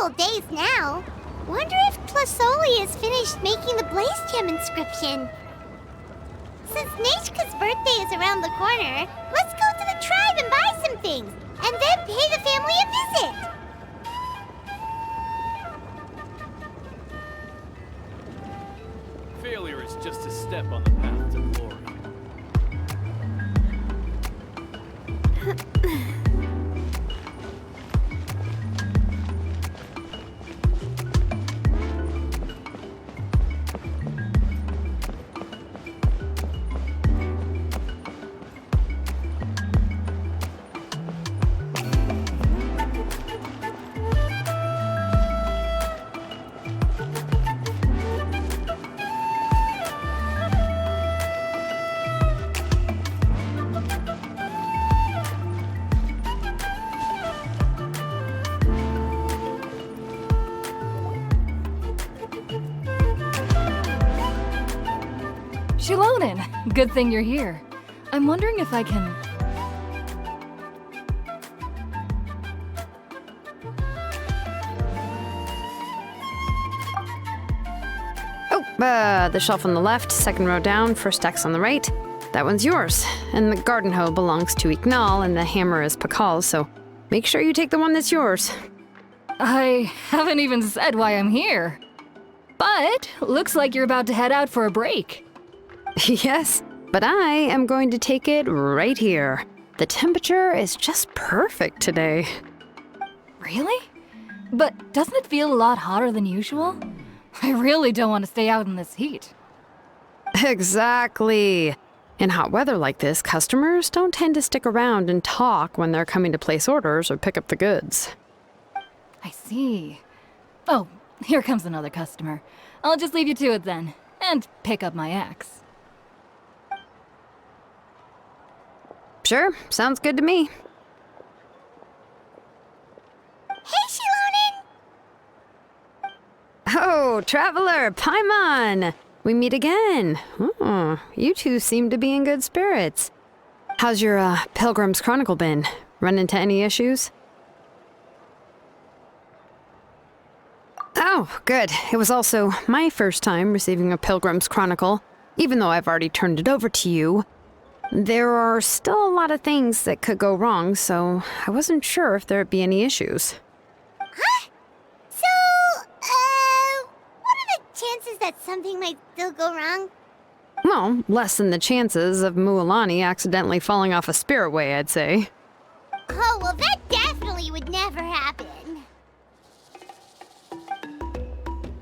couple days now. Wonder if Tlasoli has finished making the Blaze Gem inscription. Since Nechka's birthday is around the corner, let's go to the tribe and buy some things, and then pay the family a visit. Failure is just a step on the path to glory. Shilonin, good thing you're here. I'm wondering if I can... The shelf on the left, second row down, first X on the right. That one's yours. And the garden hoe belongs to Ignal, and the hammer is Pakal's, so make sure you take the one that's yours. I haven't even said why I'm here. But looks like you're about to head out for a break. Yes, but I am going to take it right here. The temperature is just perfect today. Really? But doesn't it feel a lot hotter than usual? I really don't want to stay out in this heat. Exactly. In hot weather like this, customers don't tend to stick around and talk when they're coming to place orders or pick up the goods. I see. Oh, here comes another customer. I'll just leave you to it then, and pick up my axe. Sure, sounds good to me. Hey, Shilonin! Oh, Traveler, Paimon! We meet again. Oh, you two seem to be in good spirits. How's your, Pilgrim's Chronicle been? Run into any issues? Oh, good. It was also my first time receiving a Pilgrim's Chronicle, even though I've already turned it over to you. There are still a lot of things that could go wrong, so I wasn't sure if there'd be any issues. Huh? So, what are the chances that something might still go wrong? Well, less than the chances of Mualani accidentally falling off a spiritway, I'd say. Oh, well, that definitely would never happen.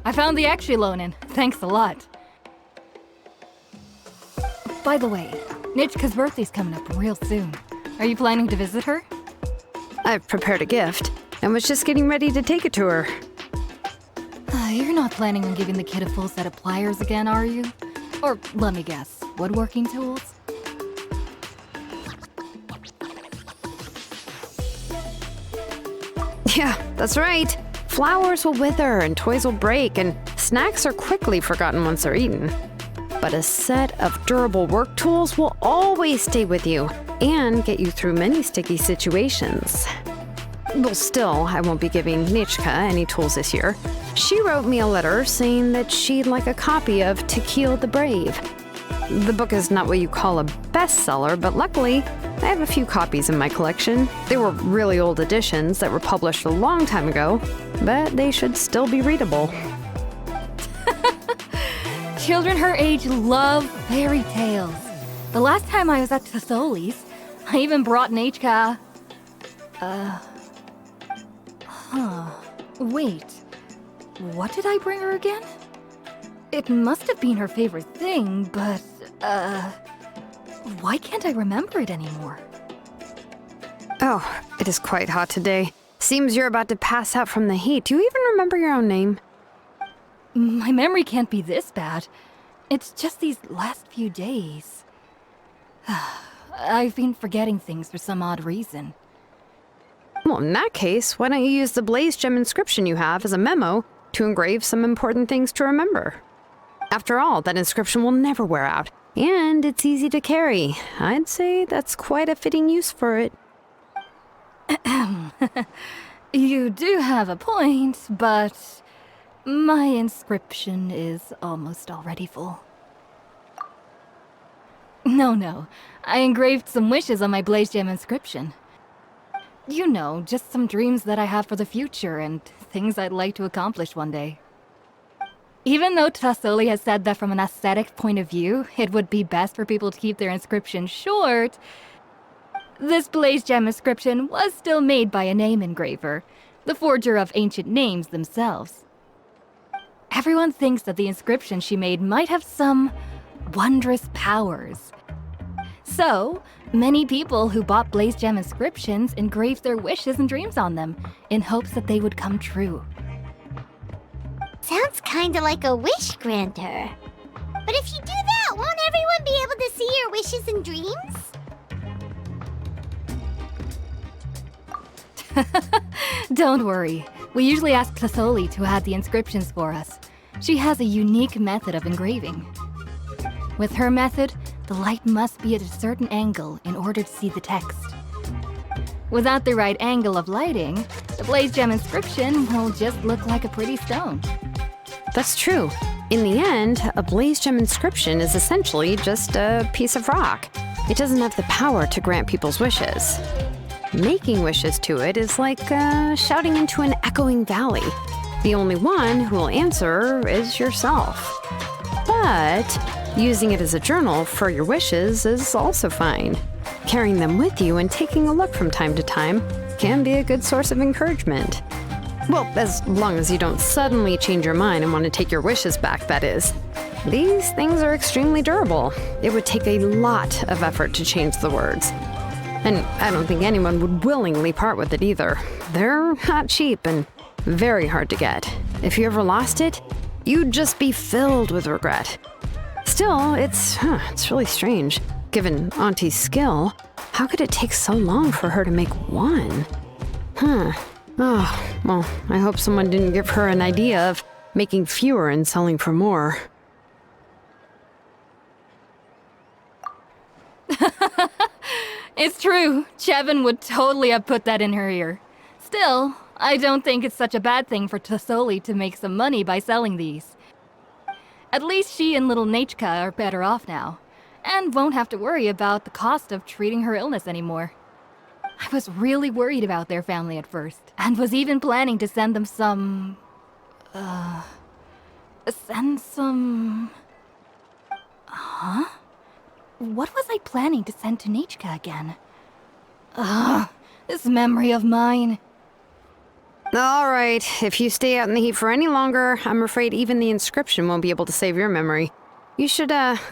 I found the axe, Shilonin. Thanks a lot. By the way, Nichka's birthday's coming up real soon. Are you planning to visit her? I've prepared a gift, and was just getting ready to take it to her. You're not planning on giving the kid a full set of pliers again, are you? Or, let me guess, woodworking tools? Yeah, that's right. Flowers will wither and toys will break, and snacks are quickly forgotten once they're eaten. But a set of durable work tools will always stay with you and get you through many sticky situations. Well, still, I won't be giving Nichka any tools this year. She wrote me a letter saying that she'd like a copy of To Kill the Brave. The book is not what you call a bestseller, but luckily, I have a few copies in my collection. They were really old editions that were published a long time ago, but they should still be readable. Children her age love fairy tales. The last time I was at Tasoli's, I even brought Nechka... Wait. What did I bring her again? It must have been her favorite thing, but, why can't I remember it anymore? Oh, it is quite hot today. Seems you're about to pass out from the heat. Do you even remember your own name? My memory can't be this bad. It's just these last few days. I've been forgetting things for some odd reason. Well, in that case, why don't you use the Blaze Gem inscription you have as a memo to engrave some important things to remember? After all, that inscription will never wear out, and it's easy to carry. I'd say that's quite a fitting use for it. You do have a point, but my inscription is almost already full. No. I engraved some wishes on my Blaze Gem inscription. You know, just some dreams that I have for the future and things I'd like to accomplish one day. Even though Tassoli has said that from an aesthetic point of view, it would be best for people to keep their inscription short, this Blaze Gem inscription was still made by a name engraver, the forger of ancient names themselves. Everyone thinks that the inscription she made might have some wondrous powers. So, many people who bought Blaze Gem inscriptions engraved their wishes and dreams on them, in hopes that they would come true. Sounds kinda like a wish granter. But if you do that, won't everyone be able to see your wishes and dreams? Don't worry. We usually ask Tassoli to add the inscriptions for us. She has a unique method of engraving. With her method, the light must be at a certain angle in order to see the text. Without the right angle of lighting, the Blaze Gem inscription will just look like a pretty stone. That's true. In the end, a Blaze Gem inscription is essentially just a piece of rock. It doesn't have the power to grant people's wishes. Making wishes to it is like shouting into an echoing valley. The only one who will answer is yourself. But using it as a journal for your wishes is also fine. Carrying them with you and taking a look from time to time can be a good source of encouragement. Well, as long as you don't suddenly change your mind and want to take your wishes back, that is. These things are extremely durable. It would take a lot of effort to change the words. And I don't think anyone would willingly part with it either. They're not cheap and very hard to get. If you ever lost it, you'd just be filled with regret. Still, it's really strange. Given Auntie's skill, how could it take so long for her to make one? Oh, well, I hope someone didn't give her an idea of making fewer and selling for more. It's true. Chevin would totally have put that in her ear. Still, I don't think it's such a bad thing for Tassoli to make some money by selling these. At least she and little Nachka are better off now, and won't have to worry about the cost of treating her illness anymore. I was really worried about their family at first, and was even planning to send them some... Huh? What was I planning to send to Nachka again? This memory of mine. All right, if you stay out in the heat for any longer, I'm afraid even the inscription won't be able to save your memory. You should,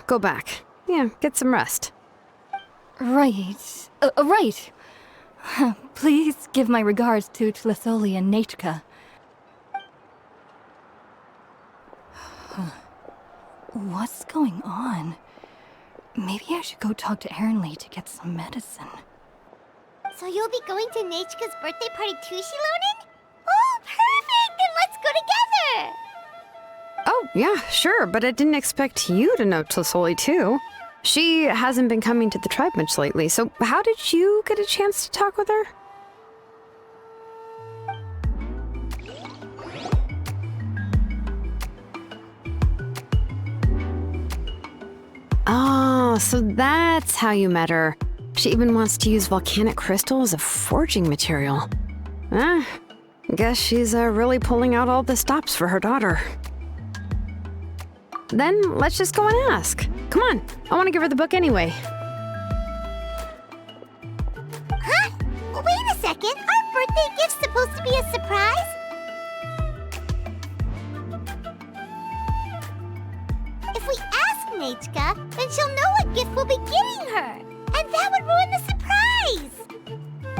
go back. Yeah, get some rest. Right. Right. Please give my regards to Tassoli and Nachka. What's going on? Maybe I should go talk to Ernly to get some medicine. So you'll be going to Nachka's birthday party too, Shilonen? Oh, perfect! Then let's go together! Oh, yeah, sure, but I didn't expect you to know Tassoli too. She hasn't been coming to the tribe much lately, so how did you get a chance to talk with her? Oh, so that's how you met her. She even wants to use volcanic crystal as a forging material. Guess she's really pulling out all the stops for her daughter. Then let's just go and ask. Come on, I want to give her the book anyway. Huh? Wait a second, aren't birthday gifts supposed to be a surprise? If we ask Nachka, then she'll know what gift we'll be getting her. And that would ruin the surprise!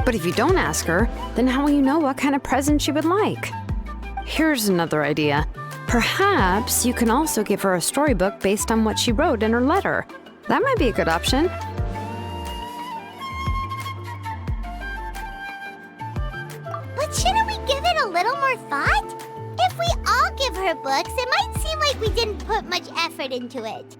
But if you don't ask her, then how will you know what kind of present she would like? Here's another idea. Perhaps you can also give her a storybook based on what she wrote in her letter. That might be a good option. But shouldn't we give it a little more thought? If we all give her books, it might seem like we didn't put much effort into it.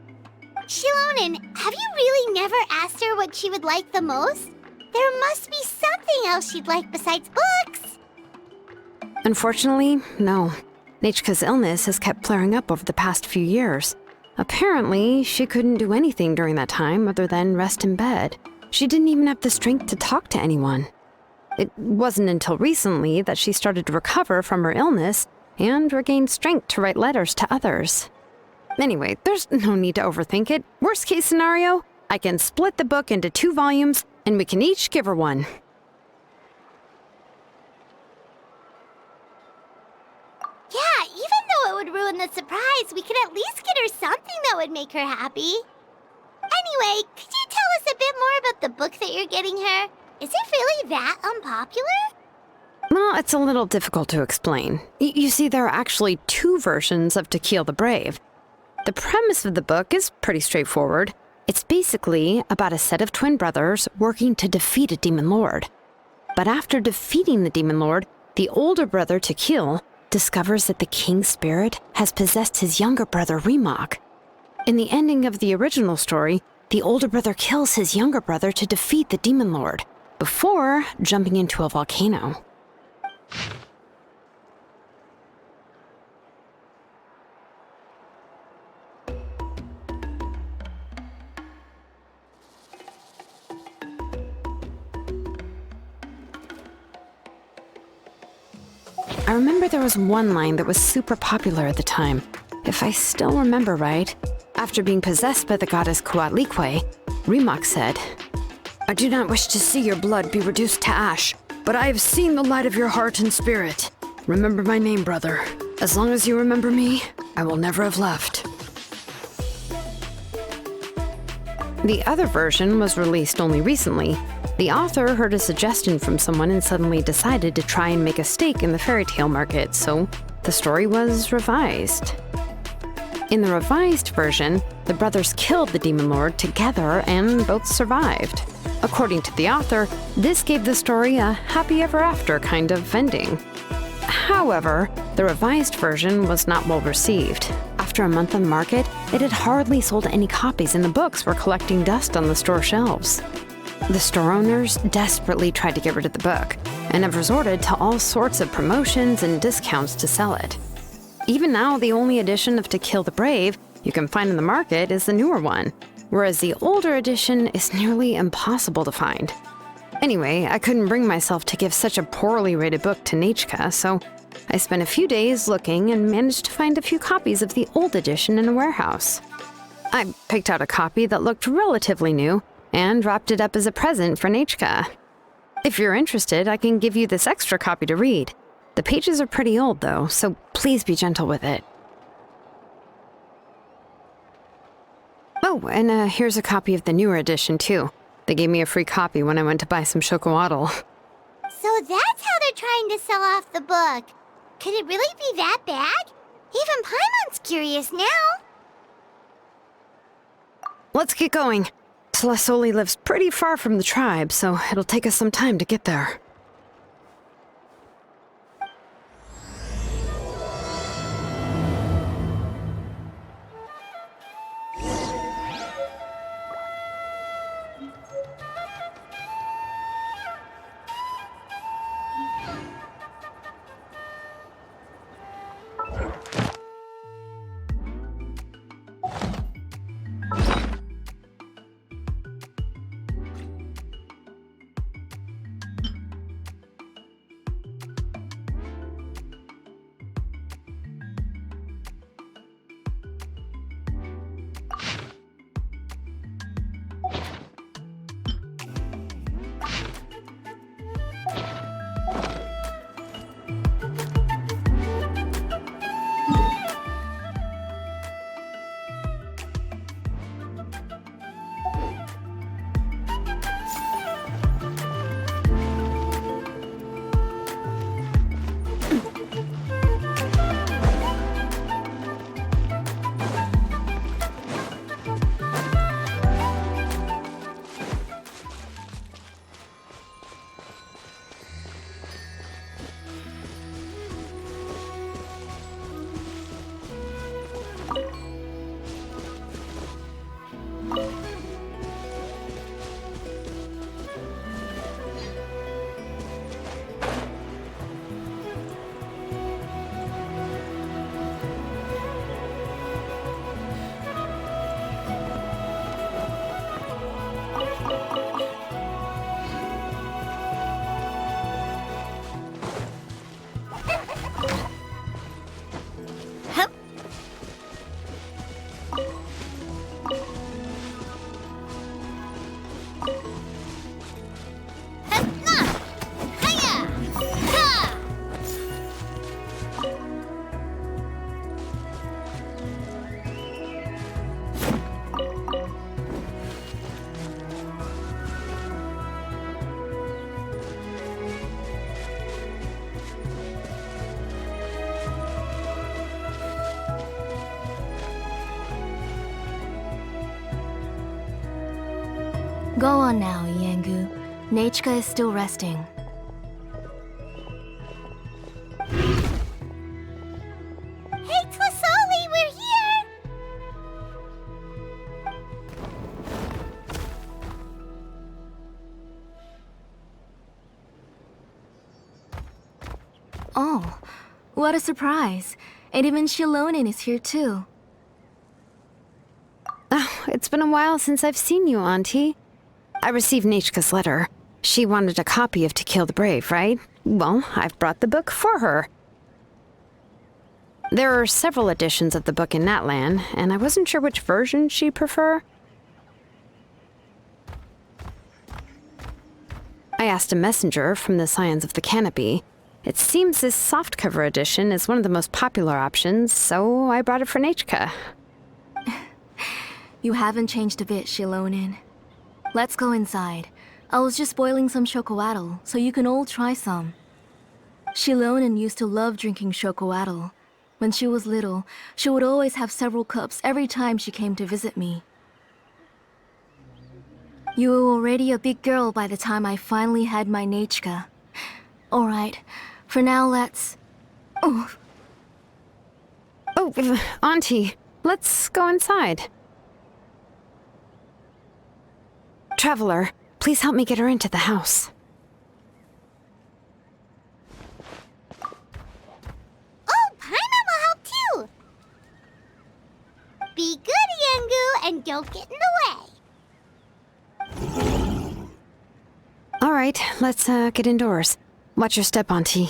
Shilonen, have you really never asked her what she would like the most? There must be something else she'd like besides books. Unfortunately, no. Nechka's illness has kept flaring up over the past few years. Apparently, she couldn't do anything during that time other than rest in bed. She didn't even have the strength to talk to anyone. It wasn't until recently that she started to recover from her illness and regained strength to write letters to others. Anyway, there's no need to overthink it. Worst case scenario, I can split the book into 2 volumes and we can each give her one. Yeah, even though it would ruin the surprise, we could at least get her something that would make her happy. Anyway, could you tell us a bit more about the book that you're getting her? Is it really that unpopular? Well, it's a little difficult to explain. You see, there are actually 2 versions of To Kill the Brave. The premise of the book is pretty straightforward. It's basically about a set of twin brothers working to defeat a demon lord. But after defeating the demon lord, the older brother, To Kill, discovers that the king's spirit has possessed his younger brother, Remok. In the ending of the original story, the older brother kills his younger brother to defeat the demon lord, before jumping into a volcano. I remember there was one line that was super popular at the time. If I still remember right, after being possessed by the goddess Coatlicue, Remok said, "I do not wish to see your blood be reduced to ash, but I have seen the light of your heart and spirit. Remember my name, brother. As long as you remember me, I will never have left." The other version was released only recently. The author heard a suggestion from someone and suddenly decided to try and make a stake in the fairy tale market, so the story was revised. In the revised version, the brothers killed the demon lord together and both survived. According to the author, this gave the story a happy ever after kind of ending. However, the revised version was not well received. After a month on the market, it had hardly sold any copies and the books were collecting dust on the store shelves. The store owners desperately tried to get rid of the book and have resorted to all sorts of promotions and discounts to sell it. Even now, the only edition of To Kill the Brave you can find in the market is the newer one, whereas the older edition is nearly impossible to find. Anyway, I couldn't bring myself to give such a poorly rated book to Nechka, so I spent a few days looking and managed to find a few copies of the old edition in a warehouse. I picked out a copy that looked relatively new and wrapped it up as a present for Nechka. If you're interested, I can give you this extra copy to read. The pages are pretty old, though, so please be gentle with it. Oh, and here's a copy of the newer edition, too. They gave me a free copy when I went to buy some chocolatl. So that's how they're trying to sell off the book. Could it really be that bad? Even Paimon's curious now. Let's get going. Tlasoli lives pretty far from the tribe, so it'll take us some time to get there. Go on now, Yengu. Nechka is still resting. Hey, Tlasoli, we're here! Oh, what a surprise. And even Shilonin is here too. Oh, it's been a while since I've seen you, Auntie. I received Nechka's letter. She wanted a copy of To Kill the Brave, right? Well, I've brought the book for her. There are several editions of the book in Natlan, and I wasn't sure which version she'd prefer. I asked a messenger from the Scions of the Canopy. It seems this softcover edition is one of the most popular options, so I brought it for Nechka. You haven't changed a bit, Shilonin. Let's go inside. I was just boiling some chocoatl, so you can all try some. Shilonin used to love drinking chocoatl. When she was little, she would always have several cups every time she came to visit me. You were already a big girl by the time I finally had my Nechka. Alright, for now let's... Oh, Auntie, let's go inside. Traveler, please help me get her into the house. Oh, Paimon will help too! Be good, Yengu, and don't get in the way. All right, let's get indoors. Watch your step, Auntie.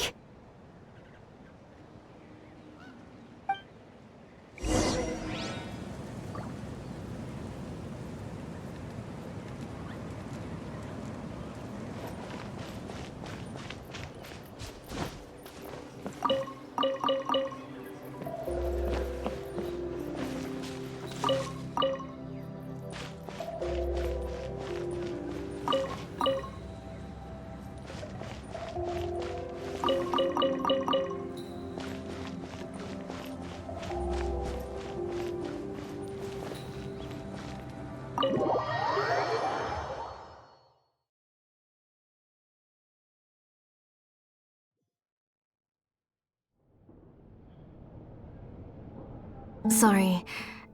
sorry.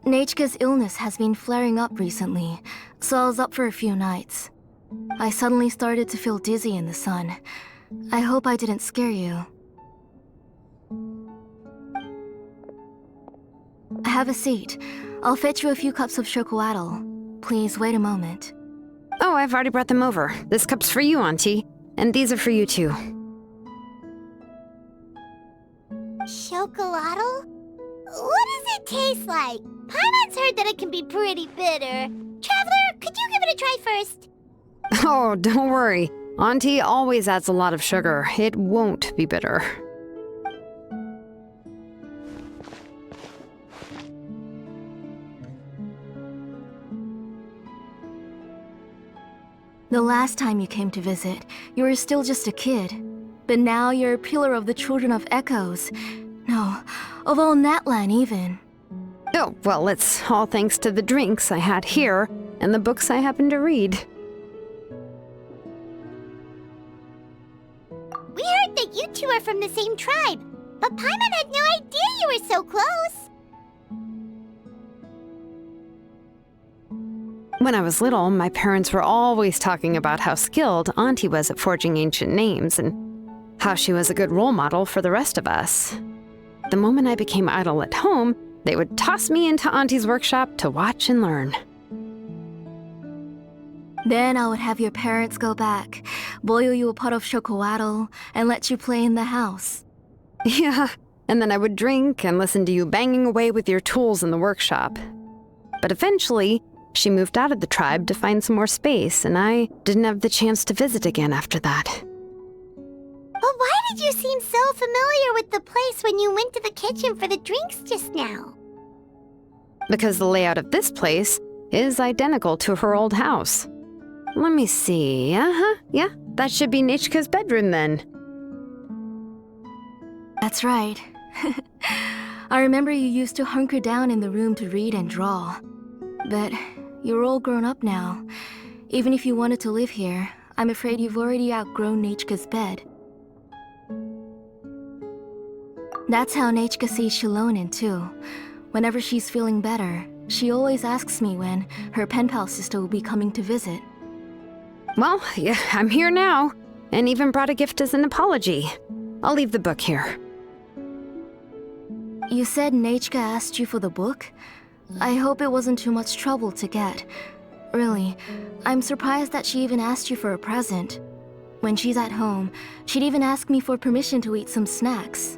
Nechka's illness has been flaring up recently, so I was up for a few nights. I suddenly started to feel dizzy in the sun. I hope I didn't scare you. Have a seat. I'll fetch you a few cups of chocoatl. Please wait a moment. Oh, I've already brought them over. This cup's for you, Auntie. And these are for you, too. Chocolatl? What does it taste like? Paimon's heard that it can be pretty bitter. Traveler, could you give it a try first? Oh, don't worry. Auntie always adds a lot of sugar. It won't be bitter. The last time you came to visit, you were still just a kid. But now you're a pillar of the Children of Echoes. No, of all Natlan even. Oh, well, it's all thanks to the drinks I had here and the books I happened to read. We heard that you two are from the same tribe, but Paimon had no idea you were so close. When I was little, my parents were always talking about how skilled Auntie was at forging ancient names and how she was a good role model for the rest of us. The moment I became idle at home, they would toss me into Auntie's workshop to watch and learn. Then I would have your parents go back, boil you a pot of chocoatl, and let you play in the house. Yeah, and then I would drink and listen to you banging away with your tools in the workshop. But eventually, she moved out of the tribe to find some more space, and I didn't have the chance to visit again after that. But why did you seem so familiar with the place when you went to the kitchen for the drinks just now? Because the layout of this place is identical to her old house. Let me see. Yeah, that should be Nechka's bedroom then. That's right. I remember you used to hunker down in the room to read and draw. But you're all grown up now. Even if you wanted to live here, I'm afraid you've already outgrown Nechka's bed. That's how Nechka sees Shilonen too. Whenever she's feeling better, she always asks me when her pen pal sister will be coming to visit. Well, yeah, I'm here now, and even brought a gift as an apology. I'll leave the book here. You said Nechka asked you for the book? I hope it wasn't too much trouble to get. Really, I'm surprised that she even asked you for a present. When she's at home, she'd even ask me for permission to eat some snacks.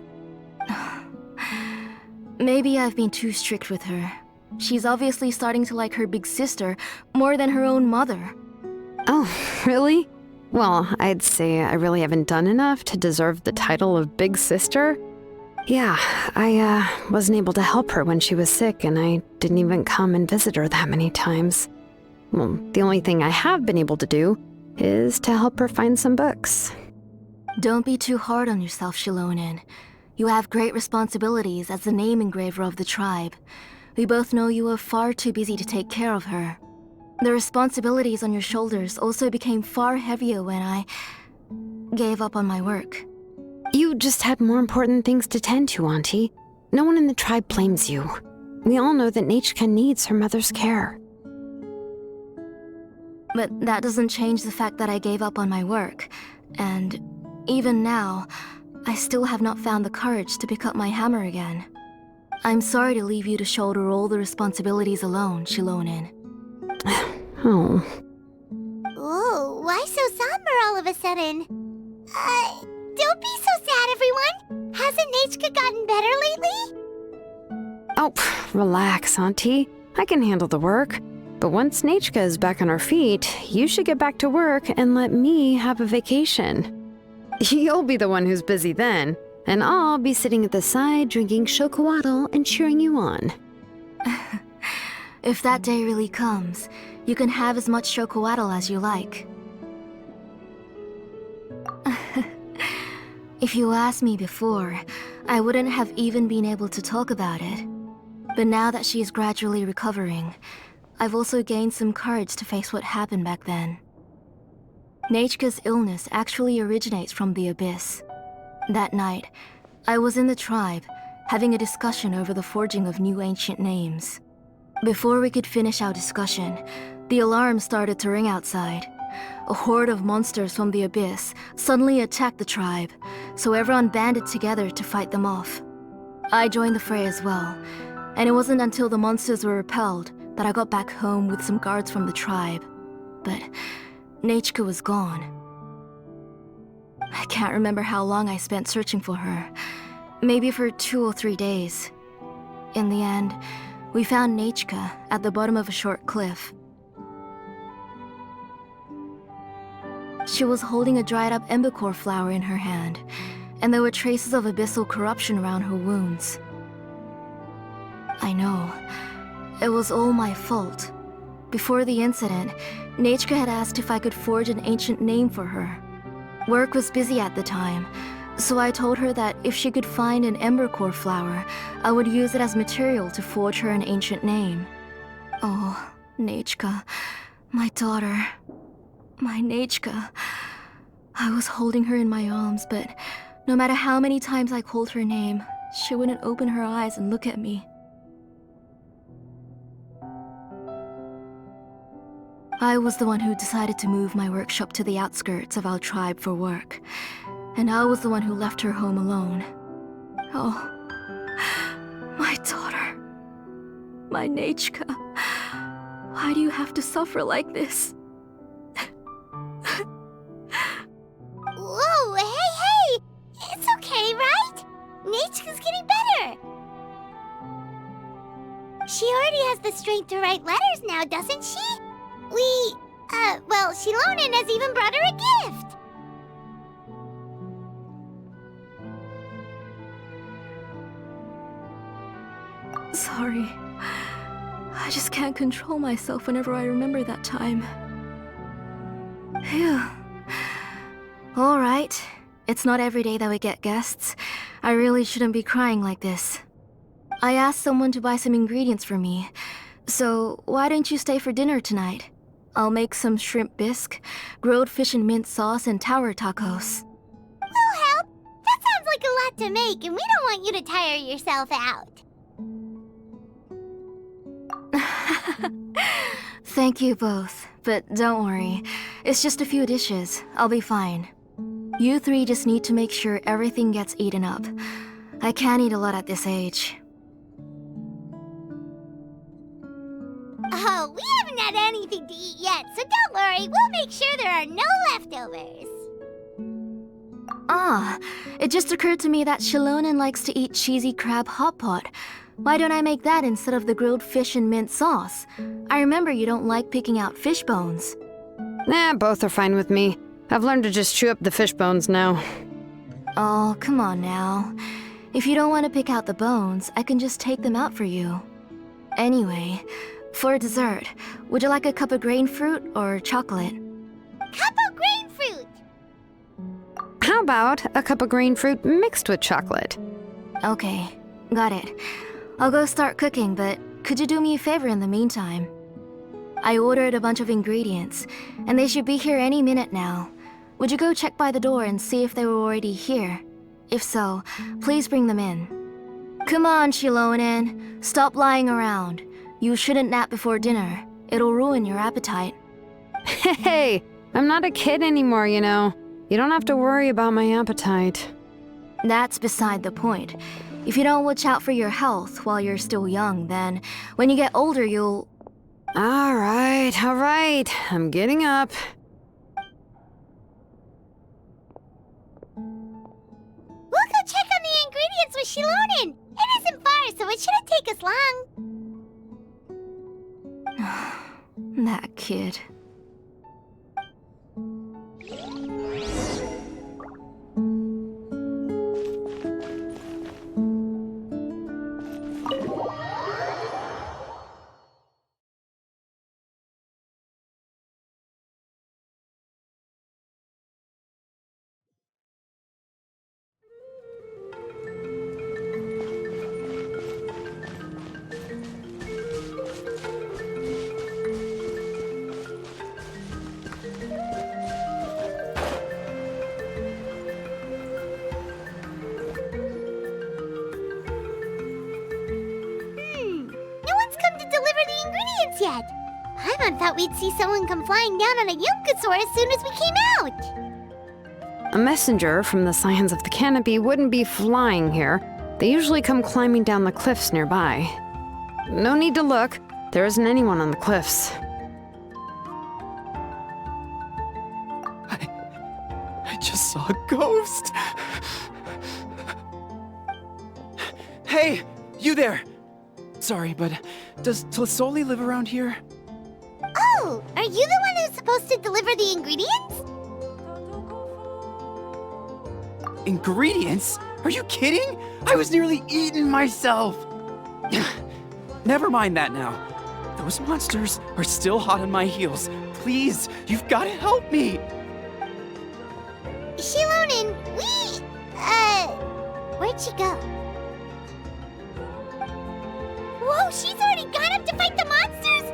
Maybe I've been too strict with her. She's obviously starting to like her big sister more than her own mother. Oh, really? Well, I'd say I really haven't done enough to deserve the title of Big Sister. Yeah, I wasn't able to help her when she was sick, and I didn't even come and visit her that many times. Well, the only thing I have been able to do is to help her find some books. Don't be too hard on yourself, Shilonen. You have great responsibilities as the name engraver of the tribe. We both know you are far too busy to take care of her. The responsibilities on your shoulders also became far heavier when I gave up on my work. You just had more important things to tend to, Auntie. No one in the tribe blames you. We all know that Nechka needs her mother's care. But that doesn't change the fact that I gave up on my work. And even now, I still have not found the courage to pick up my hammer again. I'm sorry to leave you to shoulder all the responsibilities alone, Shilonen. Oh. Ooh, why so somber all of a sudden? Don't be so sad, everyone! Hasn't Nechka gotten better lately? Oh, relax, Auntie. I can handle the work. But once Nechka is back on her feet, you should get back to work and let me have a vacation. You'll be the one who's busy then, and I'll be sitting at the side drinking chocolatl and cheering you on. If that day really comes, you can have as much chocolatl as you like. If you asked me before, I wouldn't have even been able to talk about it. But now that she is gradually recovering, I've also gained some courage to face what happened back then. Nechka's illness actually originates from the Abyss. That night, I was in the tribe, having a discussion over the forging of new ancient names. Before we could finish our discussion, the alarm started to ring outside. A horde of monsters from the Abyss suddenly attacked the tribe, so everyone banded together to fight them off. I joined the fray as well, and it wasn't until the monsters were repelled that I got back home with some guards from the tribe. But Nechka was gone. I can't remember how long I spent searching for her. Maybe for 2 or 3 days. In the end, we found Nechka at the bottom of a short cliff. She was holding a dried-up embercore flower in her hand, and there were traces of abyssal corruption around her wounds. I know. It was all my fault. Before the incident, Nechka had asked if I could forge an ancient name for her. Work was busy at the time, so I told her that if she could find an embercore flower, I would use it as material to forge her an ancient name. Oh, Nechka, my daughter. My Nechka. I was holding her in my arms, but no matter how many times I called her name, she wouldn't open her eyes and look at me. I was the one who decided to move my workshop to the outskirts of our tribe for work, and I was the one who left her home alone. Oh, my daughter. My Nechka. Why do you have to suffer like this? Whoa, hey! It's okay, right? Nechka's getting better! She already has the strength to write letters now, doesn't she? Well, Shilonen has even brought her a gift! Sorry. I just can't control myself whenever I remember that time. Phew. Alright. It's not every day that we get guests. I really shouldn't be crying like this. I asked someone to buy some ingredients for me. So, why don't you stay for dinner tonight? I'll make some shrimp bisque, grilled fish and mint sauce, and tower tacos. We'll help. That sounds like a lot to make, and we don't want you to tire yourself out. Thank you both, but don't worry. It's just a few dishes. I'll be fine. You three just need to make sure everything gets eaten up. I can't eat a lot at this age. Oh, we haven't had anything to eat yet, so don't worry. We'll make sure there are no leftovers. Ah, it just occurred to me that Shilonen likes to eat cheesy crab hot pot. Why don't I make that instead of the grilled fish and mint sauce? I remember you don't like picking out fish bones. Nah, both are fine with me. I've learned to just chew up the fish bones now. Oh, come on now. If you don't want to pick out the bones, I can just take them out for you. Anyway, for dessert, would you like a cup of grain fruit or chocolate? Cup of grain fruit! How about a cup of green fruit mixed with chocolate? Okay, got it. I'll go start cooking, but could you do me a favor in the meantime? I ordered a bunch of ingredients, and they should be here any minute now. Would you go check by the door and see if they were already here? If so, please bring them in. Come on, Shilonen. Stop lying around. You shouldn't nap before dinner. It'll ruin your appetite. Hey, I'm not a kid anymore, you know. You don't have to worry about my appetite. That's beside the point. If you don't watch out for your health while you're still young, then when you get older, you'll... All right. I'm getting up. We'll go check on the ingredients with Shilonen. It isn't far, so it shouldn't take us long. That kid. Yet. Paimon thought we'd see someone come flying down on a Yunkasaur as soon as we came out. A messenger from the Scions of the Canopy wouldn't be flying here. They usually come climbing down the cliffs nearby. No need to look. There isn't anyone on the cliffs. I just saw a ghost. Hey, you there! Sorry, but does Tlasoli live around here? Oh, are you the one who's supposed to deliver the ingredients? Ingredients? Are you kidding? I was nearly eaten myself! Never mind that now. Those monsters are still hot on my heels. Please, you've got to help me! Shilonen, where'd she go? Whoa, she's already gone up to fight the monsters!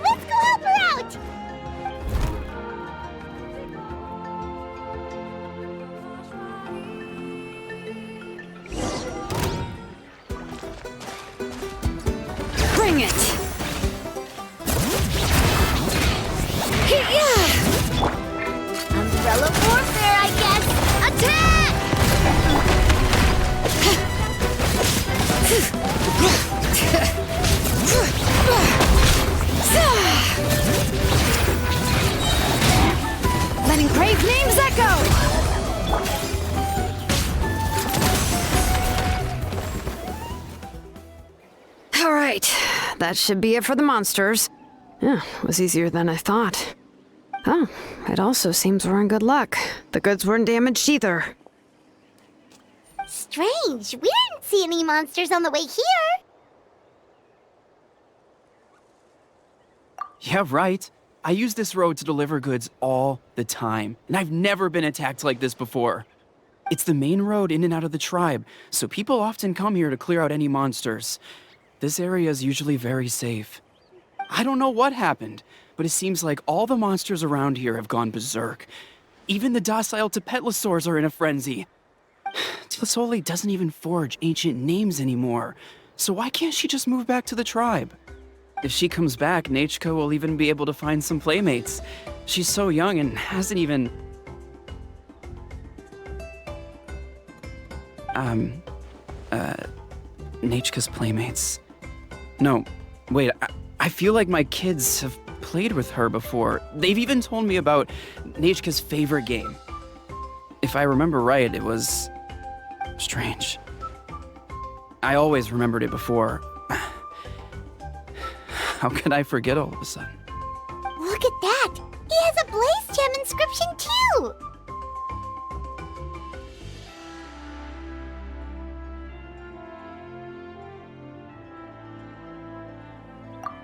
Let's go help her out! Bring it! Umbrella warfare, I guess! Attack! Letting brave names echo! All right, that should be it for the monsters. Yeah, it was easier than I thought. Oh, it also seems we're in good luck. The goods weren't damaged either. Strange, we didn't see any monsters on the way here. Yeah, right. I use this road to deliver goods all the time, and I've never been attacked like this before. It's the main road in and out of the tribe, so people often come here to clear out any monsters. This area is usually very safe. I don't know what happened, but it seems like all the monsters around here have gone berserk. Even the docile Tepetlosaurs are in a frenzy. Tlasoli doesn't even forge ancient names anymore, so why can't she just move back to the tribe? If she comes back, Nachka will even be able to find some playmates. She's so young and hasn't even... Nachka's playmates. No, wait, I feel like my kids have played with her before. They've even told me about Nachka's favorite game. If I remember right, it was... strange. I always remembered it before. How could I forget all of a sudden? Look at that! He has a Blaze Gem inscription too!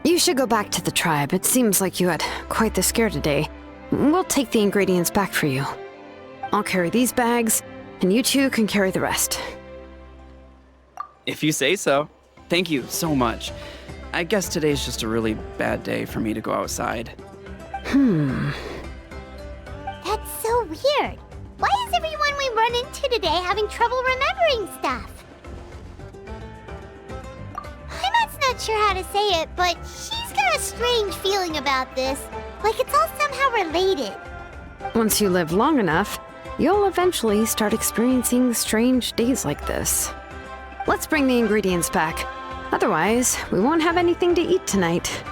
You should go back to the tribe. It seems like you had quite the scare today. We'll take the ingredients back for you. I'll carry these bags, and you two can carry the rest. If you say so. Thank you so much. I guess today's just a really bad day for me to go outside. That's so weird. Why is everyone we run into today having trouble remembering stuff? Heimat's not sure how to say it, but she's got a strange feeling about this. Like it's all somehow related. Once you live long enough, you'll eventually start experiencing strange days like this. Let's bring the ingredients back. Otherwise, we won't have anything to eat tonight.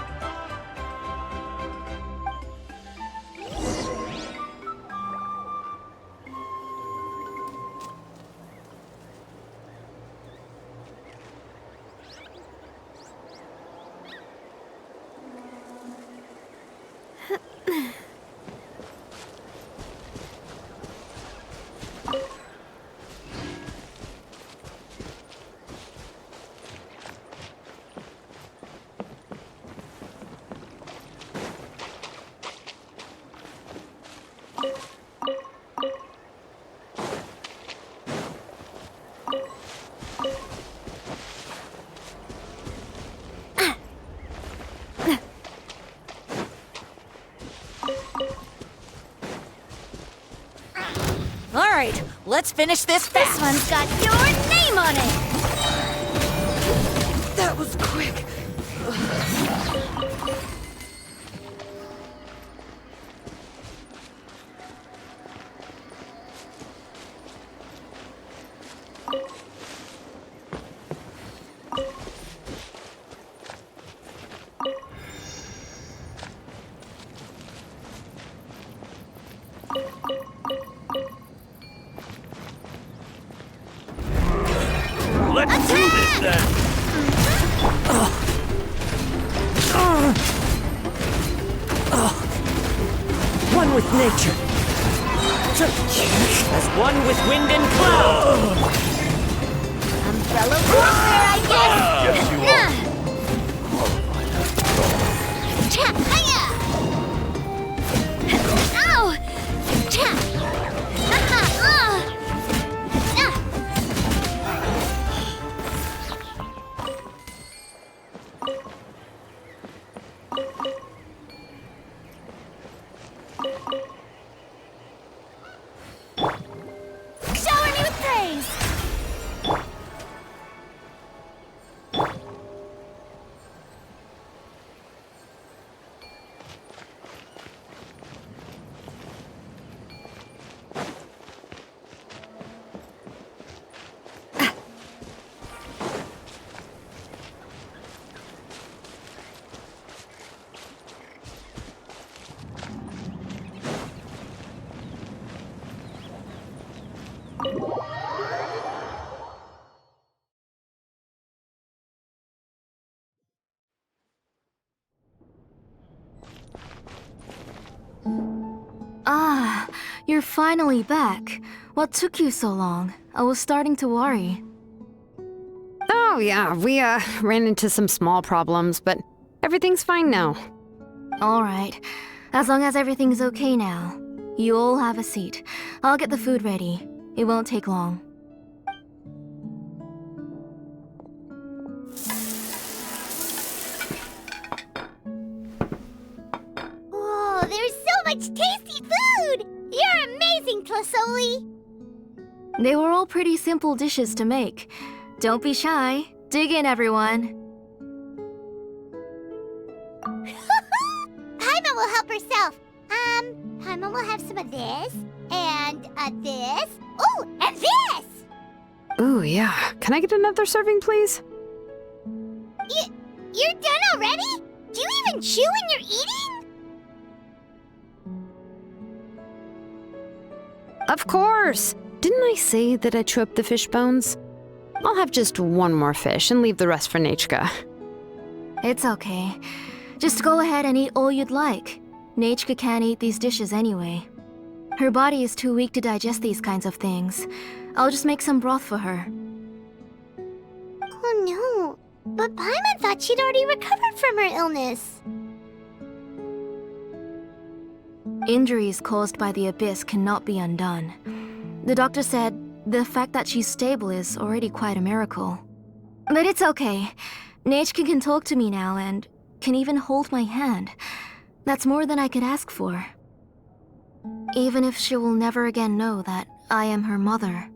Alright, let's finish this fast. This one's got your name on it! That was quick. Let's do this then! One with nature. As one with wind and cloud. Umbrella warfare, I guess! Yes, you are. Cha! Hiya! Ow! Cha! Ha-ha! Shower me with praise! Ah, you're finally back. What took you so long? I was starting to worry. Oh yeah, we ran into some small problems, but everything's fine now. Alright, as long as everything's okay now. You all have a seat. I'll get the food ready. It won't take long. much tasty food! You're amazing, Tlasoli! They were all pretty simple dishes to make. Don't be shy. Dig in, everyone. Paimon will help herself. Paimon will have some of this, and this. Oh, and this! Ooh, yeah. Can I get another serving, please? You're done already? Do you even chew when you're eating? Of course! Didn't I say that I chew up the fish bones? I'll have just one more fish and leave the rest for Nechka. It's okay. Just go ahead and eat all you'd like. Nechka can't eat these dishes anyway. Her body is too weak to digest these kinds of things. I'll just make some broth for her. Oh no, but Paimon thought she'd already recovered from her illness. Injuries caused by the abyss cannot be undone. The doctor said the fact that she's stable is already quite a miracle. But it's okay. Nechka can talk to me now and can even hold my hand. That's more than I could ask for. Even if she will never again know that I am her mother.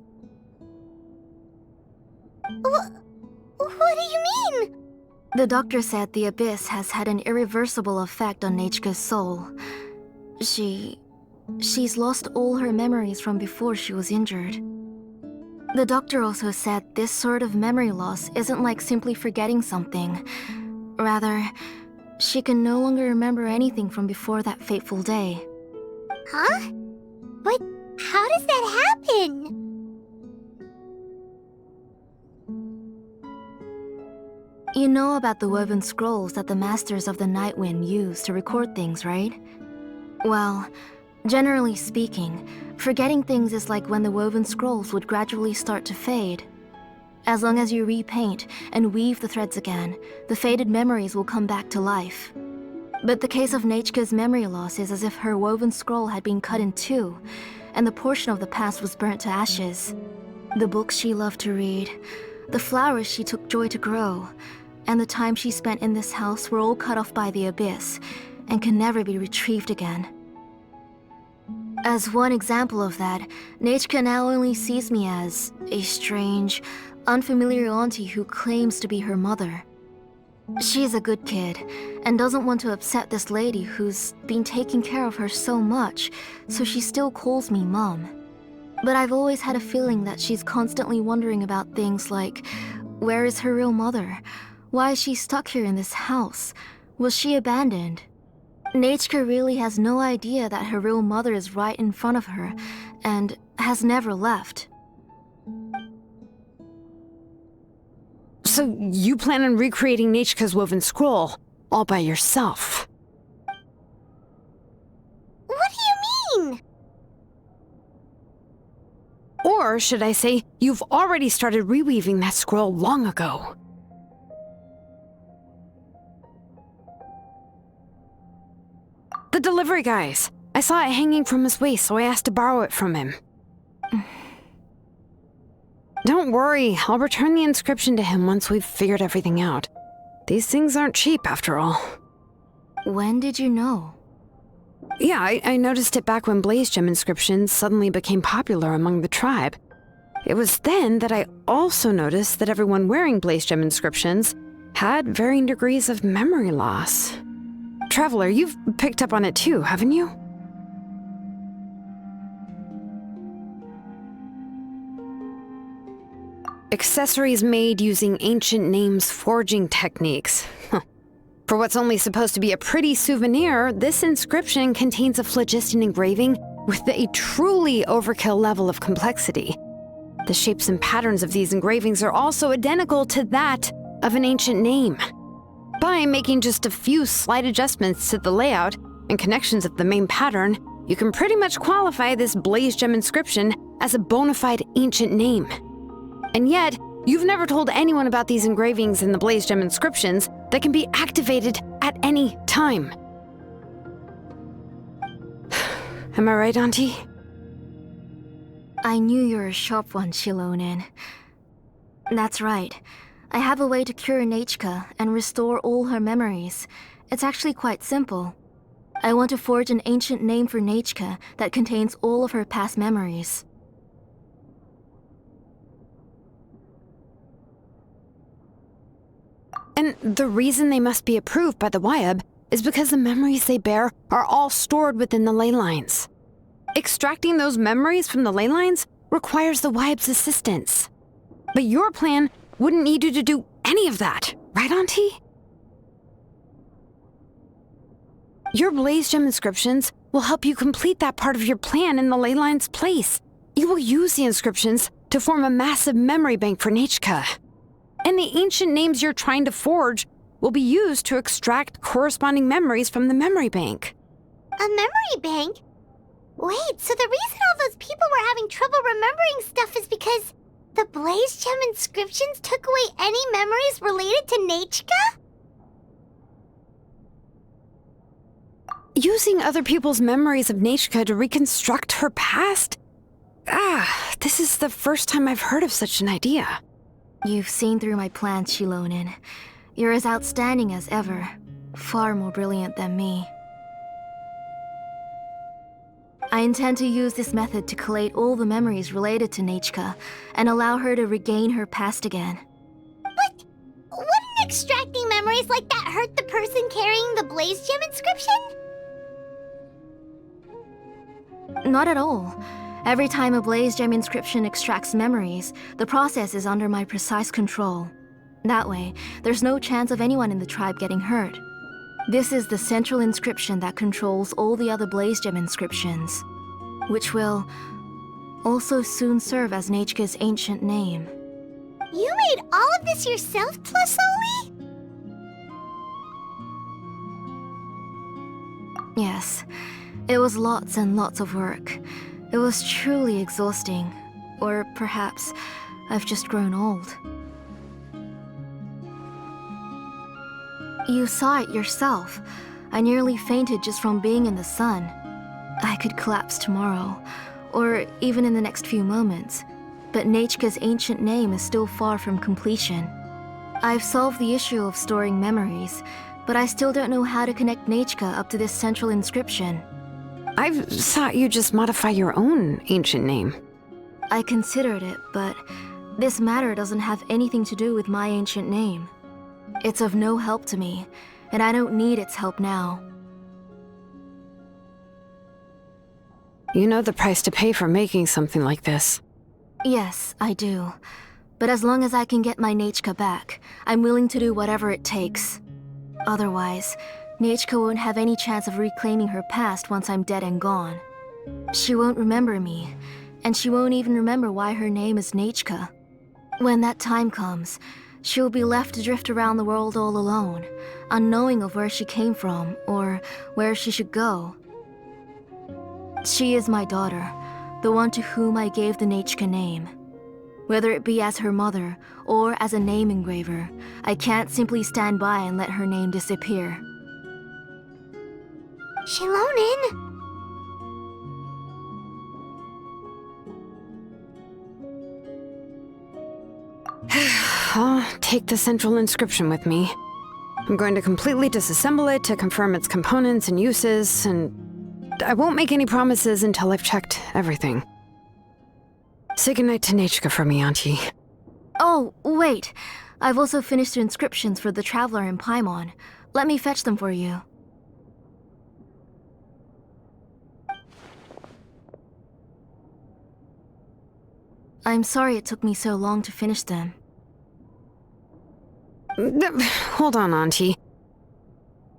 What do you mean? The doctor said the abyss has had an irreversible effect on Nechka's soul. She's lost all her memories from before she was injured. The doctor also said this sort of memory loss isn't like simply forgetting something. Rather, she can no longer remember anything from before that fateful day. Huh? But how does that happen? You know about the woven scrolls that the Masters of the Night Wind use to record things, right? Well, generally speaking, forgetting things is like when the woven scrolls would gradually start to fade. As long as you repaint and weave the threads again, the faded memories will come back to life. But the case of Nechka's memory loss is as if her woven scroll had been cut in two, and the portion of the past was burnt to ashes. The books she loved to read, the flowers she took joy to grow, and the time she spent in this house were all cut off by the abyss, and can never be retrieved again. As one example of that, Nechka now only sees me as a strange, unfamiliar auntie who claims to be her mother. She's a good kid, and doesn't want to upset this lady who's been taking care of her so much, so she still calls me Mom. But I've always had a feeling that she's constantly wondering about things like, where is her real mother? Why is she stuck here in this house? Was she abandoned? Nechka really has no idea that her real mother is right in front of her, and has never left. So you plan on recreating Nechka's woven scroll, all by yourself? What do you mean? Or should I say, you've already started reweaving that scroll long ago? The delivery guys. I saw it hanging from his waist, so I asked to borrow it from him. Don't worry, I'll return the inscription to him once we've figured everything out. These things aren't cheap, after all. When did you know? Yeah, I noticed it back when Blaze Gem inscriptions suddenly became popular among the tribe. It was then that I also noticed that everyone wearing Blaze Gem inscriptions had varying degrees of memory loss. Traveler, you've picked up on it too, haven't you? Accessories made using ancient names forging techniques. For what's only supposed to be a pretty souvenir, this inscription contains a phlogiston engraving with a truly overkill level of complexity. The shapes and patterns of these engravings are also identical to that of an ancient name. By making just a few slight adjustments to the layout and connections of the main pattern, you can pretty much qualify this Blaze Gem inscription as a bona fide ancient name. And yet, you've never told anyone about these engravings in the Blaze Gem inscriptions that can be activated at any time. Am I right, Auntie? I knew you were a sharp one, Shilonin. That's right. I have a way to cure Nechka and restore all her memories. It's actually quite simple. I want to forge an ancient name for Nechka that contains all of her past memories. And the reason they must be approved by the Wyeb is because the memories they bear are all stored within the ley lines. Extracting those memories from the ley lines requires the Wyeb's assistance. But your plan wouldn't need you to do any of that, right, Auntie? Your Blaze Gem inscriptions will help you complete that part of your plan in the ley line's place. You will use the inscriptions to form a massive memory bank for Nechka. And the ancient names you're trying to forge will be used to extract corresponding memories from the memory bank. A memory bank? Wait, so the reason all those people were having trouble remembering stuff is because the Blaze Gem inscriptions took away any memories related to Nechka? Using other people's memories of Nechka to reconstruct her past? This is the first time I've heard of such an idea. You've seen through my plans, Shilonin. You're as outstanding as ever. Far more brilliant than me. I intend to use this method to collate all the memories related to Nechka and allow her to regain her past again. But wouldn't extracting memories like that hurt the person carrying the Blaze Gem inscription? Not at all. Every time a Blaze Gem inscription extracts memories, the process is under my precise control. That way, there's no chance of anyone in the tribe getting hurt. This is the central inscription that controls all the other Blaze Gem inscriptions, which will also soon serve as Nechka's ancient name. You made all of this yourself, Tlasoli? Yes, it was lots and lots of work. It was truly exhausting. Or perhaps I've just grown old. You saw it yourself. I nearly fainted just from being in the sun. I could collapse tomorrow, or even in the next few moments. But Nechka's ancient name is still far from completion. I've solved the issue of storing memories, but I still don't know how to connect Nechka up to this central inscription. I thought you'd just modify your own ancient name. I considered it, but this matter doesn't have anything to do with my ancient name. It's of no help to me, and I don't need its help now. You know the price to pay for making something like this. Yes, I do. But as long as I can get my Nechka back, I'm willing to do whatever it takes. Otherwise, Nechka won't have any chance of reclaiming her past once I'm dead and gone. She won't remember me, and she won't even remember why her name is Nechka. When that time comes, she'll be left to drift around the world all alone, unknowing of where she came from or where she should go. She is my daughter, the one to whom I gave the Nechka name. Whether it be as her mother or as a name engraver, I can't simply stand by and let her name disappear. Shilonin! I'll take the central inscription with me. I'm going to completely disassemble it to confirm its components and uses, and I won't make any promises until I've checked everything. Say goodnight to Nechka for me, Auntie. Oh, wait. I've also finished the inscriptions for the Traveler in Paimon. Let me fetch them for you. I'm sorry it took me so long to finish them. Hold on, Auntie.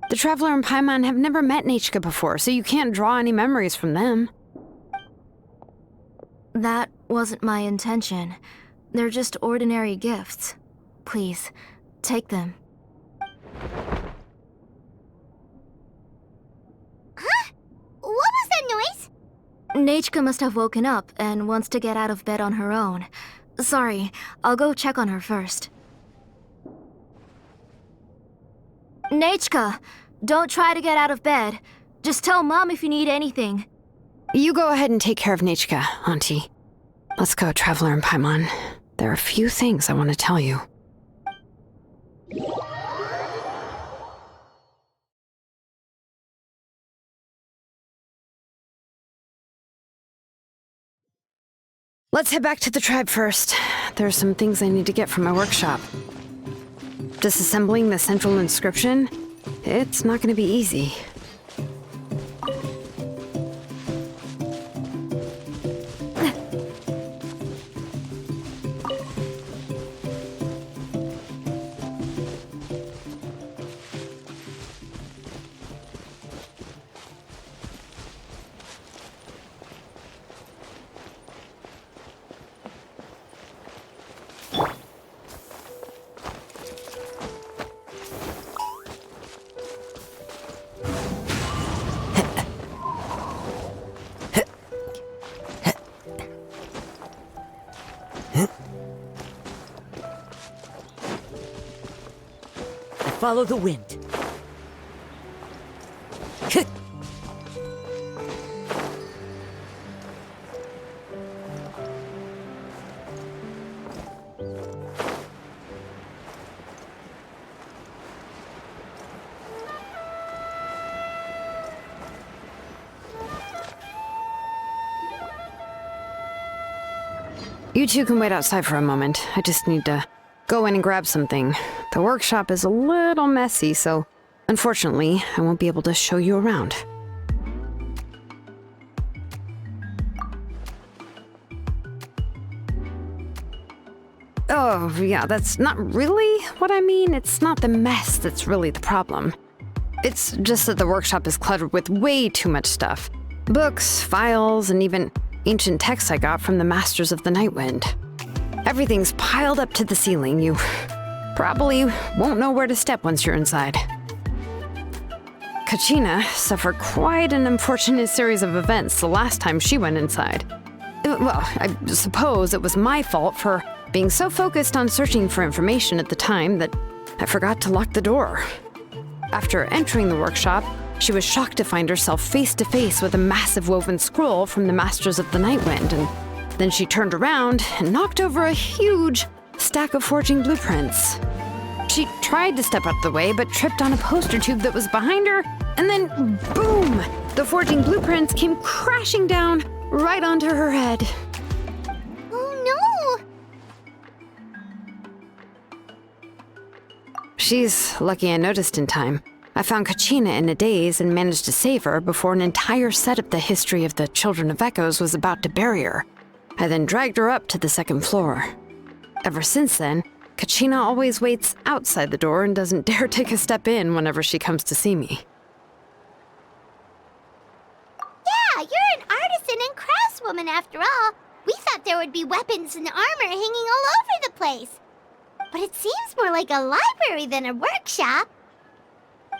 The Traveler and Paimon have never met Nechka before, so you can't draw any memories from them. That wasn't my intention. They're just ordinary gifts. Please, take them. Huh? What was that noise? Nechka must have woken up and wants to get out of bed on her own. Sorry, I'll go check on her first. Nechka, don't try to get out of bed. Just tell Mom if you need anything. You go ahead and take care of Nechka, Auntie. Let's go, Traveler and Paimon. There are a few things I want to tell you. Let's head back to the tribe first. There's some things I need to get from my workshop. Disassembling the central inscription? It's not going to be easy. Follow the wind. You two can wait outside for a moment. I just need to go in and grab something. The workshop is a little messy, so unfortunately, I won't be able to show you around. Oh, yeah, that's not really what I mean. It's not the mess that's really the problem. It's just that the workshop is cluttered with way too much stuff. Books, files, and even ancient texts I got from the Masters of the Nightwind. Everything's piled up to the ceiling. You probably won't know where to step once you're inside. Kachina suffered quite an unfortunate series of events the last time she went inside. Well, I suppose it was my fault for being so focused on searching for information at the time that I forgot to lock the door. After entering the workshop, she was shocked to find herself face to face with a massive woven scroll from the Masters of the Nightwind, and then she turned around and knocked over a huge stack of forging blueprints. She tried to step out of the way, but tripped on a poster tube that was behind her, and then boom! The forging blueprints came crashing down right onto her head. Oh no! She's lucky I noticed in time. I found Kachina in a daze and managed to save her before an entire set of the history of the Children of Echoes was about to bury her. I then dragged her up to the second floor. Ever since then, Kachina always waits outside the door and doesn't dare take a step in whenever she comes to see me. Yeah, you're an artisan and craftswoman after all. We thought there would be weapons and armor hanging all over the place. But it seems more like a library than a workshop.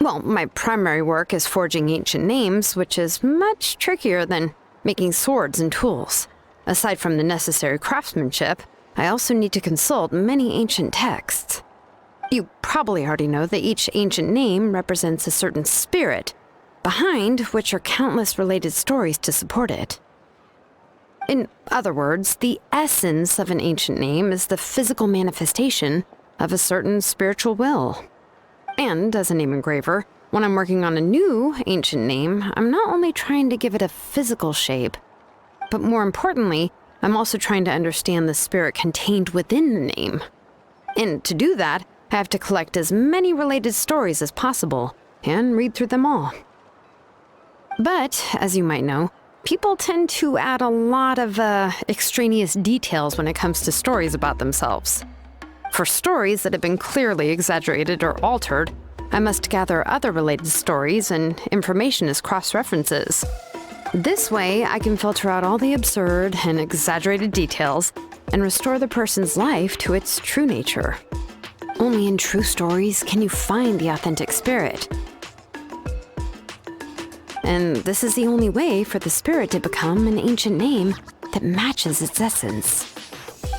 Well, my primary work is forging ancient names, which is much trickier than making swords and tools. Aside from the necessary craftsmanship, I also need to consult many ancient texts. You probably already know that each ancient name represents a certain spirit, behind which are countless related stories to support it. In other words, the essence of an ancient name is the physical manifestation of a certain spiritual will. And as a name engraver, when I'm working on a new ancient name, I'm not only trying to give it a physical shape, but more importantly, I'm also trying to understand the spirit contained within the name. And to do that, I have to collect as many related stories as possible and read through them all. But, as you might know, people tend to add a lot of extraneous details when it comes to stories about themselves. For stories that have been clearly exaggerated or altered, I must gather other related stories and information as cross-references. This way, I can filter out all the absurd and exaggerated details and restore the person's life to its true nature. Only in true stories can you find the authentic spirit. And this is the only way for the spirit to become an ancient name that matches its essence.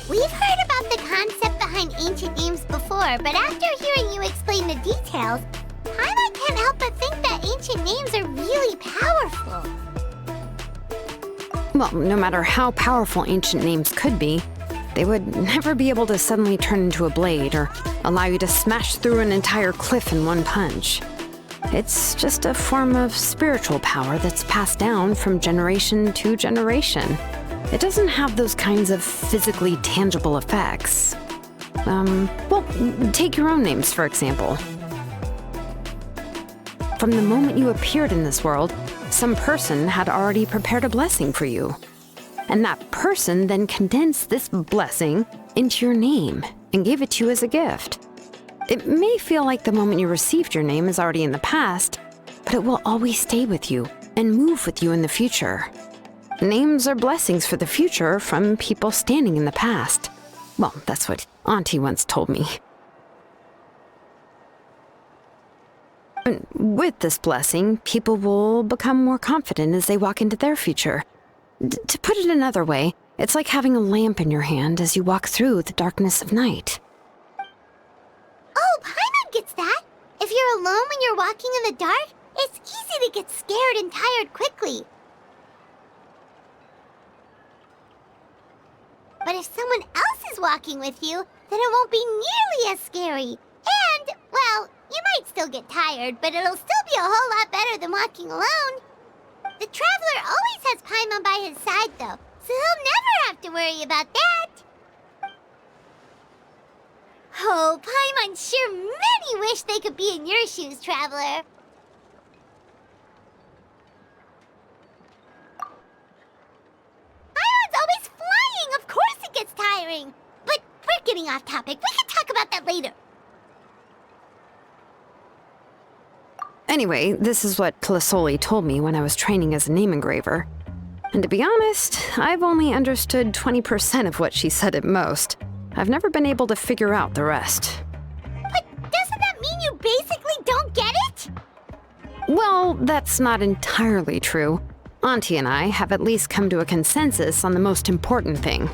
We've heard about the concept behind ancient names before, but after hearing you explain the details, Paimon can't help but think that ancient names are really powerful. Well, no matter how powerful ancient names could be, they would never be able to suddenly turn into a blade or allow you to smash through an entire cliff in one punch. It's just a form of spiritual power that's passed down from generation to generation. it doesn't have those kinds of physically tangible effects. Well, take your own names, for example. From the moment you appeared in this world, some person had already prepared a blessing for you. And that person then condensed this blessing into your name and gave it to you as a gift. It may feel like the moment you received your name is already in the past, but it will always stay with you and move with you in the future. Names are blessings for the future from people standing in the past. Well, that's what Auntie once told me. With this blessing, people will become more confident as they walk into their future. To put it another way, it's like having a lamp in your hand as you walk through the darkness of night. Oh, Paimon gets that. If you're alone when you're walking in the dark, it's easy to get scared and tired quickly. But if someone else is walking with you, then it won't be nearly as scary. And, well, you might still get tired, but it'll still be a whole lot better than walking alone. The Traveler always has Paimon by his side, though, so he'll never have to worry about that. Oh, Paimon sure many wish they could be in your shoes, Traveler. Paimon's always flying! Of course it gets tiring! But we're getting off topic. We can talk about that later. Anyway, this is what Plisoli told me when I was training as a name engraver. And to be honest, I've only understood 20% of what she said at most. I've never been able to figure out the rest. But doesn't that mean you basically don't get it? Well, that's not entirely true. Auntie and I have at least come to a consensus on the most important thing.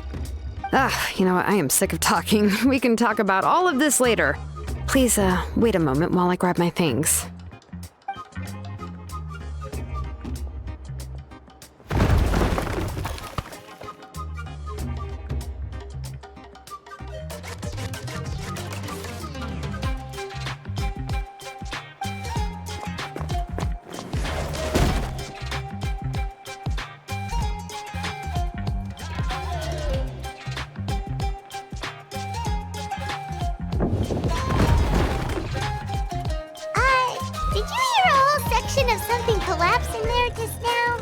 You know what? I am sick of talking. We can talk about all of this later. Please, wait a moment while I grab my things. Did you hear a whole section of something collapsing there just now?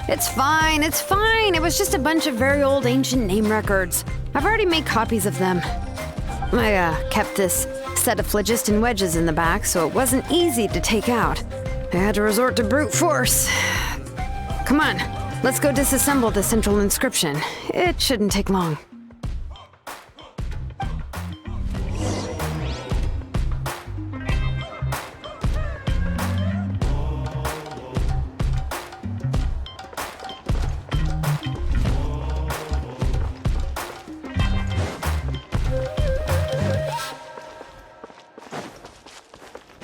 It's fine, it's fine. It was just a bunch of very old ancient name records. I've already made copies of them. I kept this set of phlogiston wedges in the back, so it wasn't easy to take out. I had to resort to brute force. Come on, let's go disassemble the central inscription. It shouldn't take long.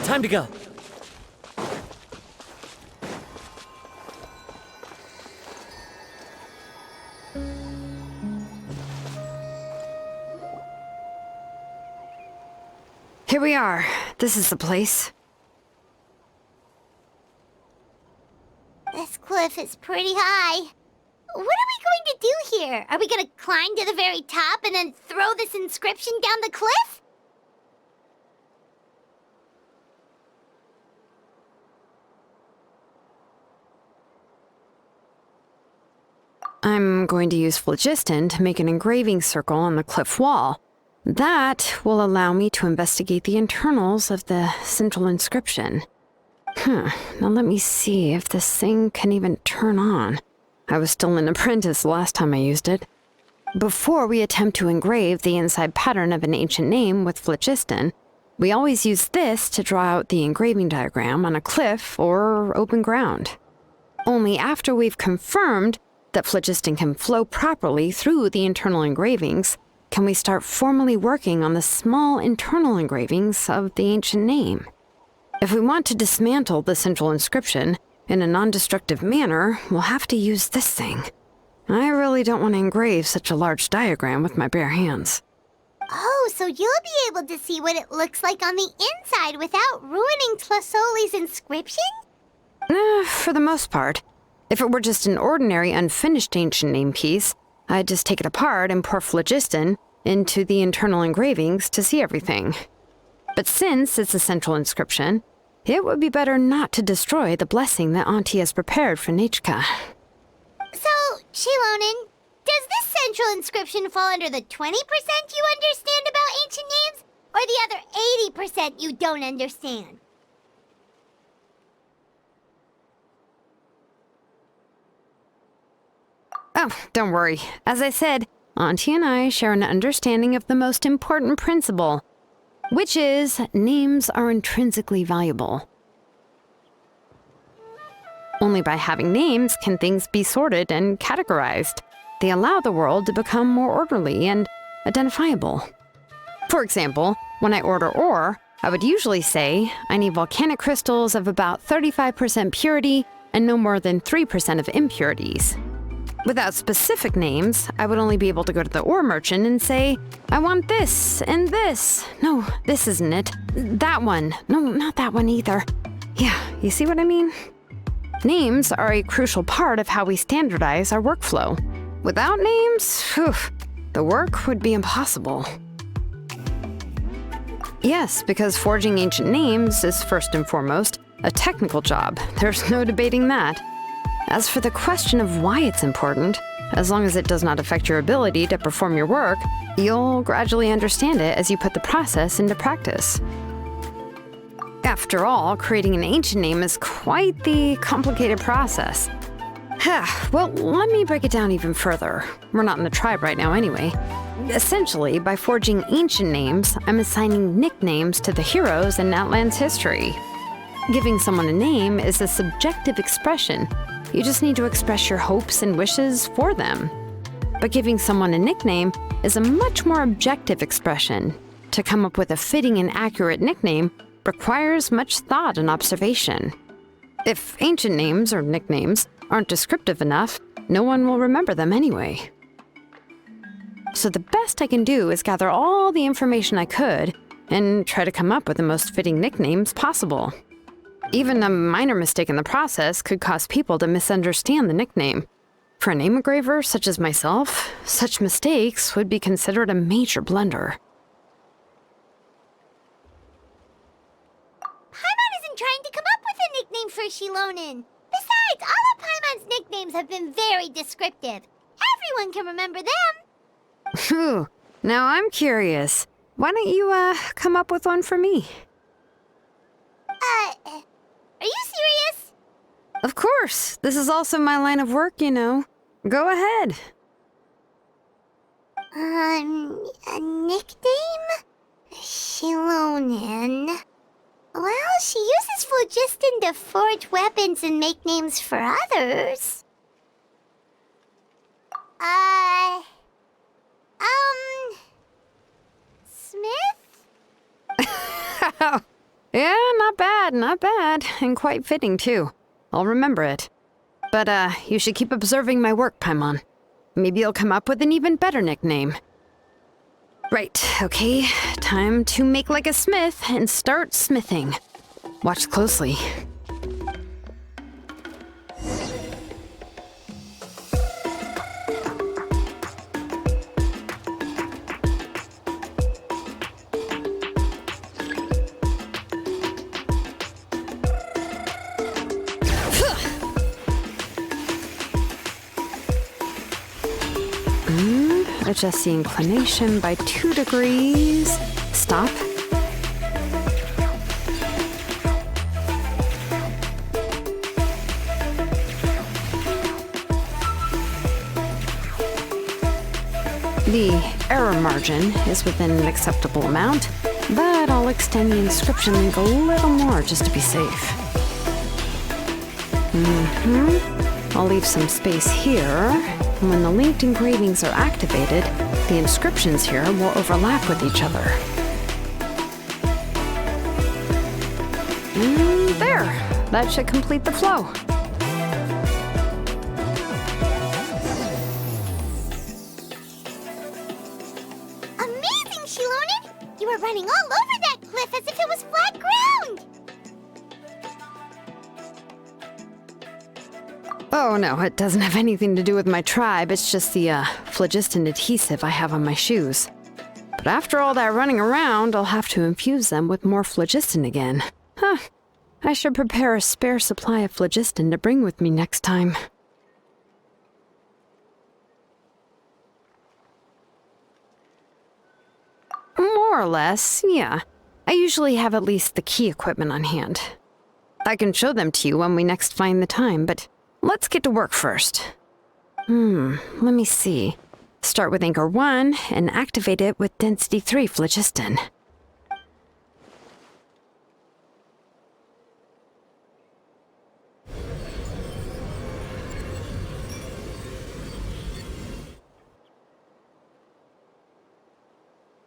Time to go. Here we are. This is the place. This cliff is pretty high. What are we going to do here? Are we going to climb to the very top and then throw this inscription down the cliff? I'm going to use phlogiston to make an engraving circle on the cliff wall. That will allow me to investigate the internals of the central inscription. Now let me see if this thing can even turn on. I was still an apprentice last time I used it. Before we attempt to engrave the inside pattern of an ancient name with phlogiston, we always use this to draw out the engraving diagram on a cliff or open ground. Only after we've confirmed that phlogiston can flow properly through the internal engravings can we start formally working on the small internal engravings of the ancient name. If we want to dismantle the central inscription in a non-destructive manner, we'll have to use this thing. I really don't want to engrave such a large diagram with my bare hands. Oh, so you'll be able to see what it looks like on the inside without ruining Tlasoli's inscription? For the most part. If it were just an ordinary, unfinished ancient name piece, I'd just take it apart and pour phlogiston into the internal engravings to see everything. But since it's a central inscription, it would be better not to destroy the blessing that Auntie has prepared for Nechka. So, Shilonen, does this central inscription fall under the 20% you understand about ancient names, or the other 80% you don't understand? Oh, don't worry. As I said, Auntie and I share an understanding of the most important principle, which is names are intrinsically valuable. Only by having names can things be sorted and categorized. They allow the world to become more orderly and identifiable. For example, when I order ore, I would usually say I need volcanic crystals of about 35% purity and no more than 3% of impurities. Without specific names, I would only be able to go to the ore merchant and say, I want this and this. No, this isn't it. That one. No, not that one either. Yeah, you see what I mean? Names are a crucial part of how we standardize our workflow. Without names, the work would be impossible. Yes, because forging ancient names is first and foremost a technical job. There's no debating that. As for the question of why it's important, as long as it does not affect your ability to perform your work, you'll gradually understand it as you put the process into practice. After all, creating an ancient name is quite the complicated process. Well, let me break it down even further. We're not in the tribe right now anyway. Essentially, by forging ancient names, I'm assigning nicknames to the heroes in Outland's history. Giving someone a name is a subjective expression. You just need to express your hopes and wishes for them. But giving someone a nickname is a much more objective expression. To come up with a fitting and accurate nickname requires much thought and observation. If ancient names or nicknames aren't descriptive enough, no one will remember them anyway. So the best I can do is gather all the information I could and try to come up with the most fitting nicknames possible. Even a minor mistake in the process could cause people to misunderstand the nickname. For a name engraver such as myself, such mistakes would be considered a major blunder. Paimon isn't trying to come up with a nickname for Shilonen. Besides, all of Paimon's nicknames have been very descriptive. Everyone can remember them. Phew, now I'm curious. Why don't you, come up with one for me? Are you serious? Of course. This is also my line of work, you know. Go ahead. A nickname? Shilonen. Well, she uses phlogiston to forge weapons and make names for others. Smith? Yeah, not bad, and quite fitting too. I'll remember it. But, you should keep observing my work, Paimon. Maybe you'll come up with an even better nickname. Right, okay, time to make like a smith and start smithing. Watch closely. Adjust the inclination by 2 degrees. Stop. The error margin is within an acceptable amount, but I'll extend the inscription link a little more just to be safe. I'll leave some space here. And when the linked engravings are activated, the inscriptions here will overlap with each other. And there! That should complete the flow. Amazing, Shilonen! You were running all over that cliff as if it was flat ground! Oh no, it doesn't have anything to do with my tribe. It's just the phlogiston adhesive I have on my shoes. But after all that running around, I'll have to infuse them with more phlogiston again. Huh. I should prepare a spare supply of phlogiston to bring with me next time. More or less, yeah. I usually have at least the key equipment on hand. I can show them to you when we next find the time, but let's get to work first. Let me see. Start with Anchor 1 and activate it with Density 3 phlogiston.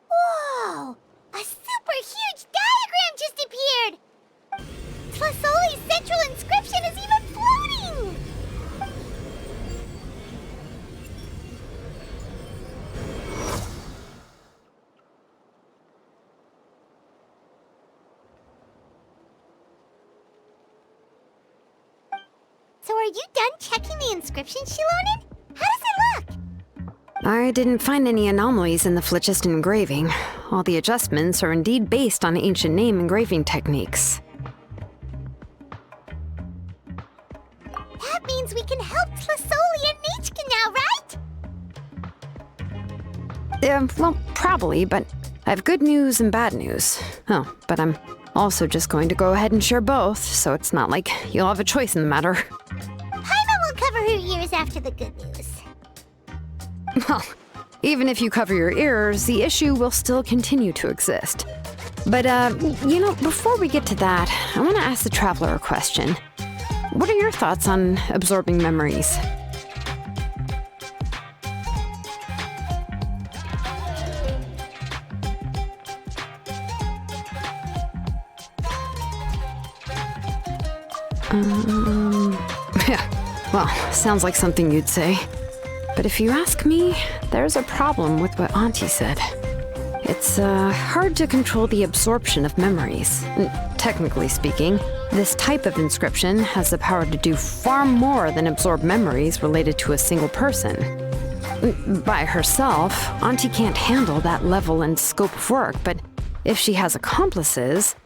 Whoa! A super huge diagram just appeared! Tlasoli's central inscription is even floating! So are you done checking the inscription she loaded? How does it look? I didn't find any anomalies in the phlogiston engraving. All the adjustments are indeed based on ancient name engraving techniques. That means we can help Tlasoli and Nichka now, right? Well, probably, but I have good news and bad news. Oh, but I'm also just going to go ahead and share both, so it's not like you'll have a choice in the matter. Paimon will cover her ears after the good news. Well, even if you cover your ears, the issue will still continue to exist. But, before we get to that, I want to ask the Traveler a question. What are your thoughts on absorbing memories? Yeah, well, sounds like something you'd say. But if you ask me, there's a problem with what Auntie said. It's hard to control the absorption of memories. Technically speaking, this type of inscription has the power to do far more than absorb memories related to a single person. By herself, Auntie can't handle that level and scope of work, but if she has accomplices,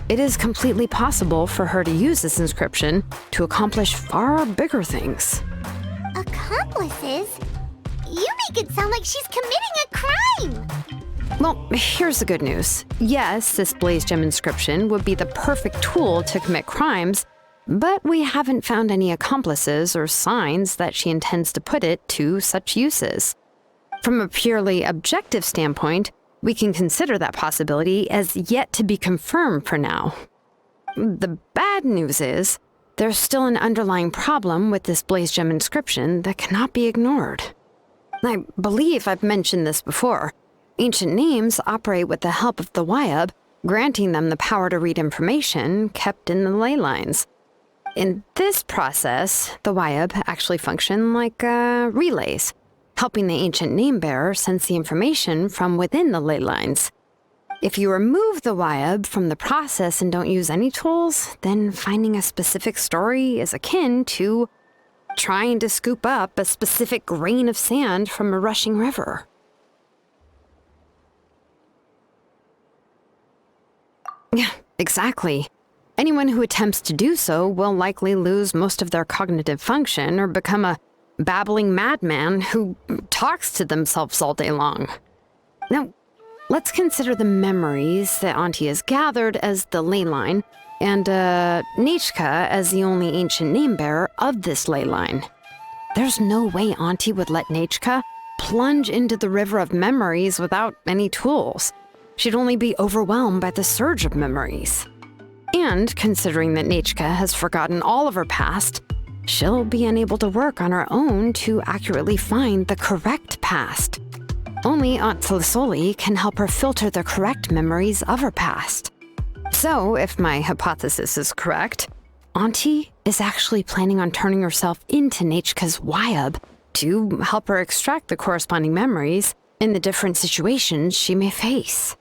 it is completely possible for her to use this inscription to accomplish far bigger things. Accomplices? You make it sound like she's committing a crime! Well, here's the good news. Yes, this Blaze Gem inscription would be the perfect tool to commit crimes, but we haven't found any accomplices or signs that she intends to put it to such uses. From a purely objective standpoint, we can consider that possibility as yet to be confirmed for now. The bad news is, there's still an underlying problem with this Blaze Gem inscription that cannot be ignored. I believe I've mentioned this before. Ancient names operate with the help of the Wyab, granting them the power to read information kept in the ley lines. In this process, the Wyab actually function like relays, helping the ancient name bearer sense the information from within the ley lines. If you remove the Wyab from the process and don't use any tools, then finding a specific story is akin to trying to scoop up a specific grain of sand from a rushing river. Yeah, exactly. Anyone who attempts to do so will likely lose most of their cognitive function or become a babbling madman who talks to themselves all day long. Now, let's consider the memories that Auntie has gathered as the ley line, and Nichka as the only ancient name bearer of this ley line. There's no way Auntie would let Nichka plunge into the river of memories without any tools. She'd only be overwhelmed by the surge of memories. And considering that Nichka has forgotten all of her past, she'll be unable to work on her own to accurately find the correct past. Only Aunt Tlasoli can help her filter the correct memories of her past. So, if my hypothesis is correct, Auntie is actually planning on turning herself into Nichka's Wyab to help her extract the corresponding memories in the different situations she may face.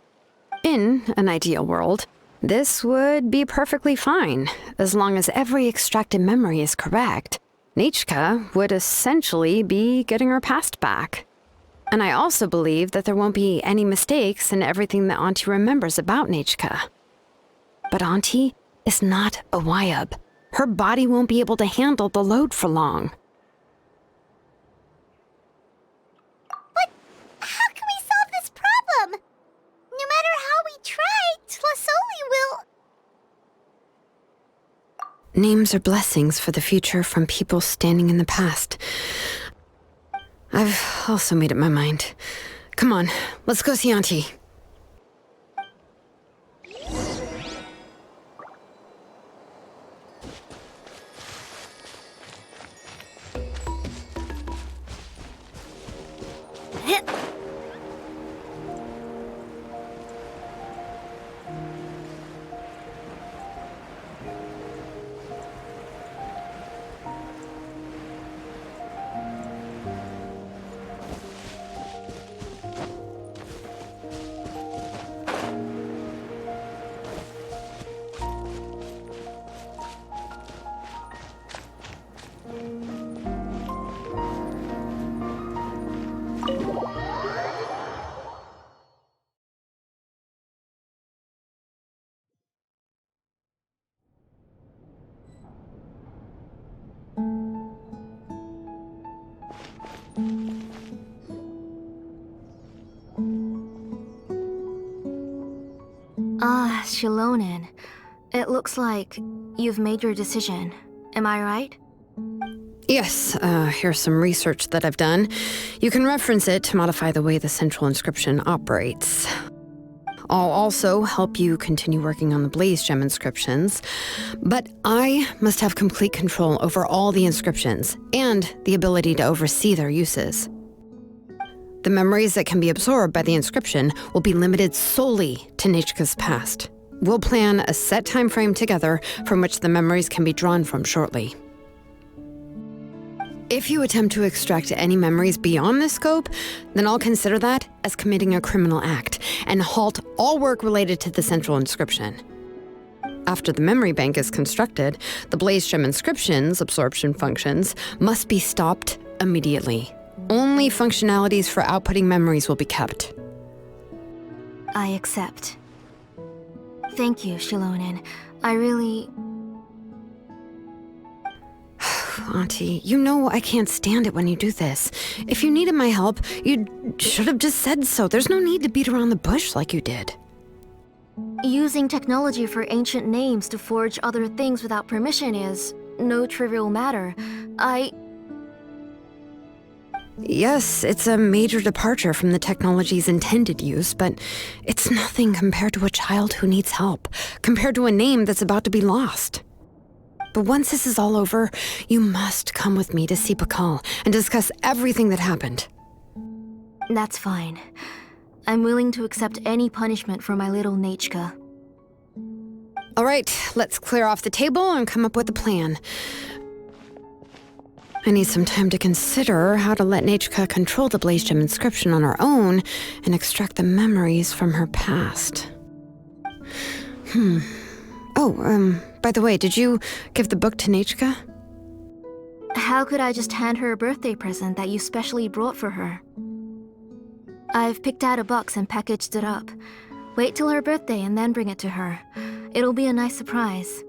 In an ideal world, this would be perfectly fine, as long as every extracted memory is correct. Nechka would essentially be getting her past back. And I also believe that there won't be any mistakes in everything that Auntie remembers about Nechka. But Auntie is not a Wyab. Her body won't be able to handle the load for long. But how can we solve this problem? No matter how we try, Tlasoli will... Names are blessings for the future from people standing in the past. I've also made up my mind. Come on, let's go see Auntie. Ah, Shilonen. It looks like you've made your decision. Am I right? Yes, here's some research that I've done. You can reference it to modify the way the central inscription operates. I'll also help you continue working on the Blaze Gem inscriptions, but I must have complete control over all the inscriptions and the ability to oversee their uses. The memories that can be absorbed by the inscription will be limited solely to Nechka's past. We'll plan a set time frame together from which the memories can be drawn from shortly. If you attempt to extract any memories beyond this scope, then I'll consider that as committing a criminal act and halt all work related to the central inscription. After the memory bank is constructed, the Blaze Gem inscription's absorption functions must be stopped immediately. Only functionalities for outputting memories will be kept. I accept. Thank you, Shilonen. I really... Auntie, you know I can't stand it when you do this. If you needed my help, you should have just said so. There's no need to beat around the bush like you did. Using technology for ancient names to forge other things without permission is no trivial matter. Yes, it's a major departure from the technology's intended use, but it's nothing compared to a child who needs help, compared to a name that's about to be lost. But once this is all over, you must come with me to see Pakal and discuss everything that happened. That's fine. I'm willing to accept any punishment for my little Nechka. All right, let's clear off the table and come up with a plan. I need some time to consider how to let Nechka control the Blaze Gem inscription on her own and extract the memories from her past. By the way, did you give the book to Nechka? How could I just hand her a birthday present that you specially brought for her? I've picked out a box and packaged it up. Wait till her birthday and then bring it to her. It'll be a nice surprise.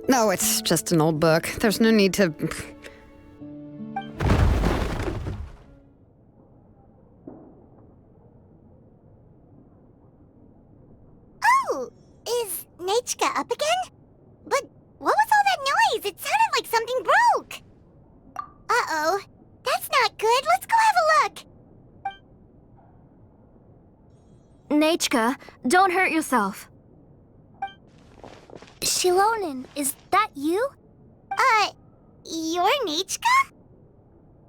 No, it's just an old book. There's no need to... Oh, is Nechka up again? But what was all that noise? It sounded like something broke. Uh-oh. That's not good. Let's go have a look. Nechka, don't hurt yourself. Shilonen, is that you? You're Nechka?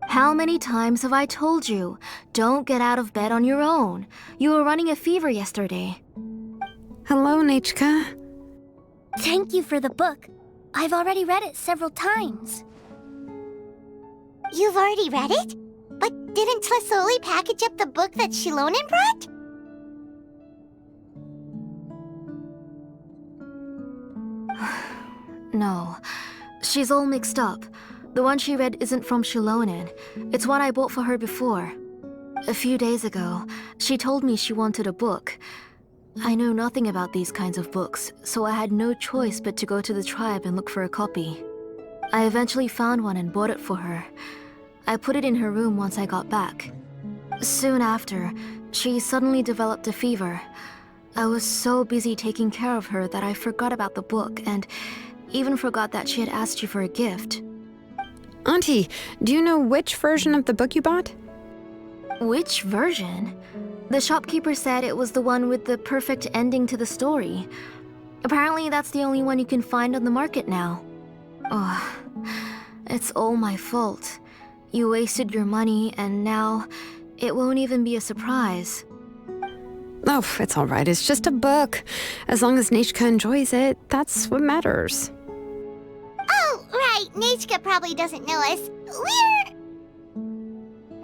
How many times have I told you? Don't get out of bed on your own. You were running a fever yesterday. Hello, Nechka. Thank you for the book. I've already read it several times. You've already read it? But didn't Tlasoli package up the book that Shilonen brought? No, she's all mixed up. The one she read isn't from Shilonen. It's one I bought for her before. A few days ago, she told me she wanted a book. I know nothing about these kinds of books, so I had no choice but to go to the tribe and look for a copy. I eventually found one and bought it for her. I put it in her room once I got back. Soon after, she suddenly developed a fever. I was so busy taking care of her that I forgot about the book and even forgot that she had asked you for a gift. Auntie, do you know which version of the book you bought? Which version? The shopkeeper said it was the one with the perfect ending to the story. Apparently that's the only one you can find on the market now. Oh, it's all my fault. You wasted your money and now it won't even be a surprise. Oh, it's all right. It's just a book. As long as Nechka enjoys it, that's what matters. Oh, right. Nechka probably doesn't know us.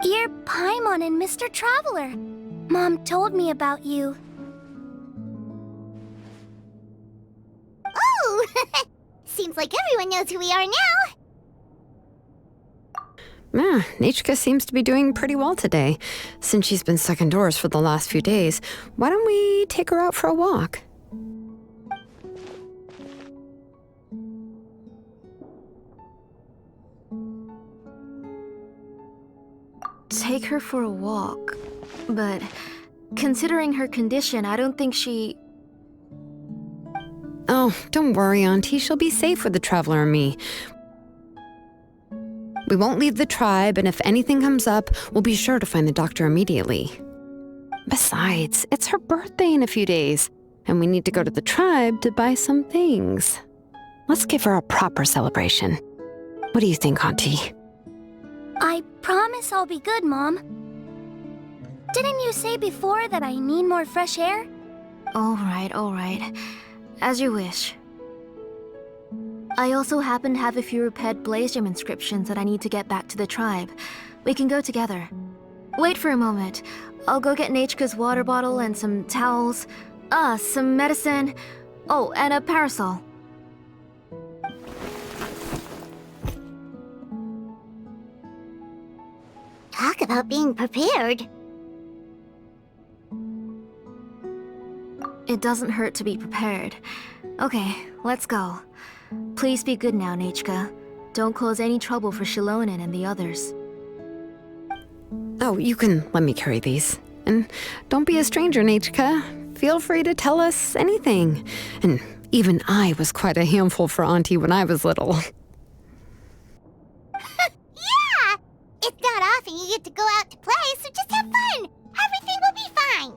You're Paimon and Mr. Traveler. Mom told me about you. Oh! Seems like everyone knows who we are now. Yeah, Nechka seems to be doing pretty well today. Since she's been stuck indoors for the last few days, why don't we take her out for a walk? Take her for a walk. But considering her condition, I don't think she... Oh, don't worry, Auntie. She'll be safe with the Traveler and me. We won't leave the tribe, and if anything comes up, we'll be sure to find the doctor immediately. Besides, it's her birthday in a few days, and we need to go to the tribe to buy some things. Let's give her a proper celebration. What do you think, Auntie? I promise I'll be good, Mom. Didn't you say before that I need more fresh air? All right. As you wish. I also happen to have a few repaired Blaze Gem inscriptions that I need to get back to the tribe. We can go together. Wait for a moment. I'll go get Nechka's water bottle and some towels. Some medicine. Oh, and a parasol. Talk about being prepared. It doesn't hurt to be prepared. Okay, let's go. Please be good now, Nechka. Don't cause any trouble for Shilonen and the others. Oh, you can let me carry these. And don't be a stranger, Nechka. Feel free to tell us anything. And even I was quite a handful for Auntie when I was little. Yeah! It's not often you get to go out to play, so just have fun! Everything will be fine!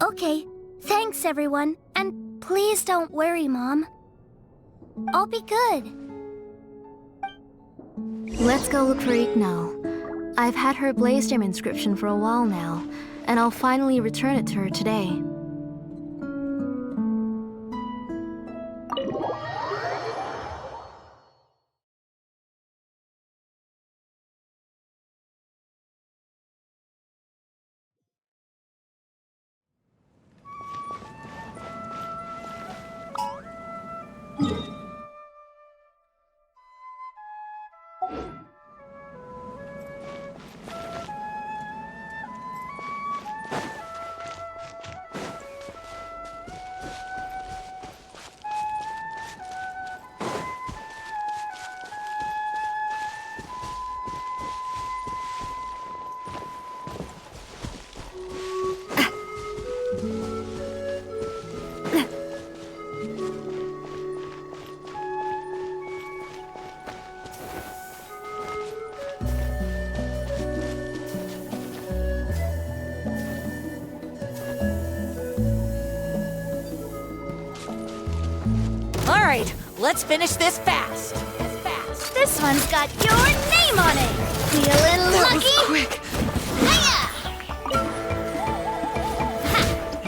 Okay, thanks everyone, and please don't worry, Mom. I'll be good. Let's go look for Igno. I've had her Blaze Gem inscription for a while now, and I'll finally return it to her today. All right, let's finish this fast. This one's got your name on it! Feeling That lucky? was quick.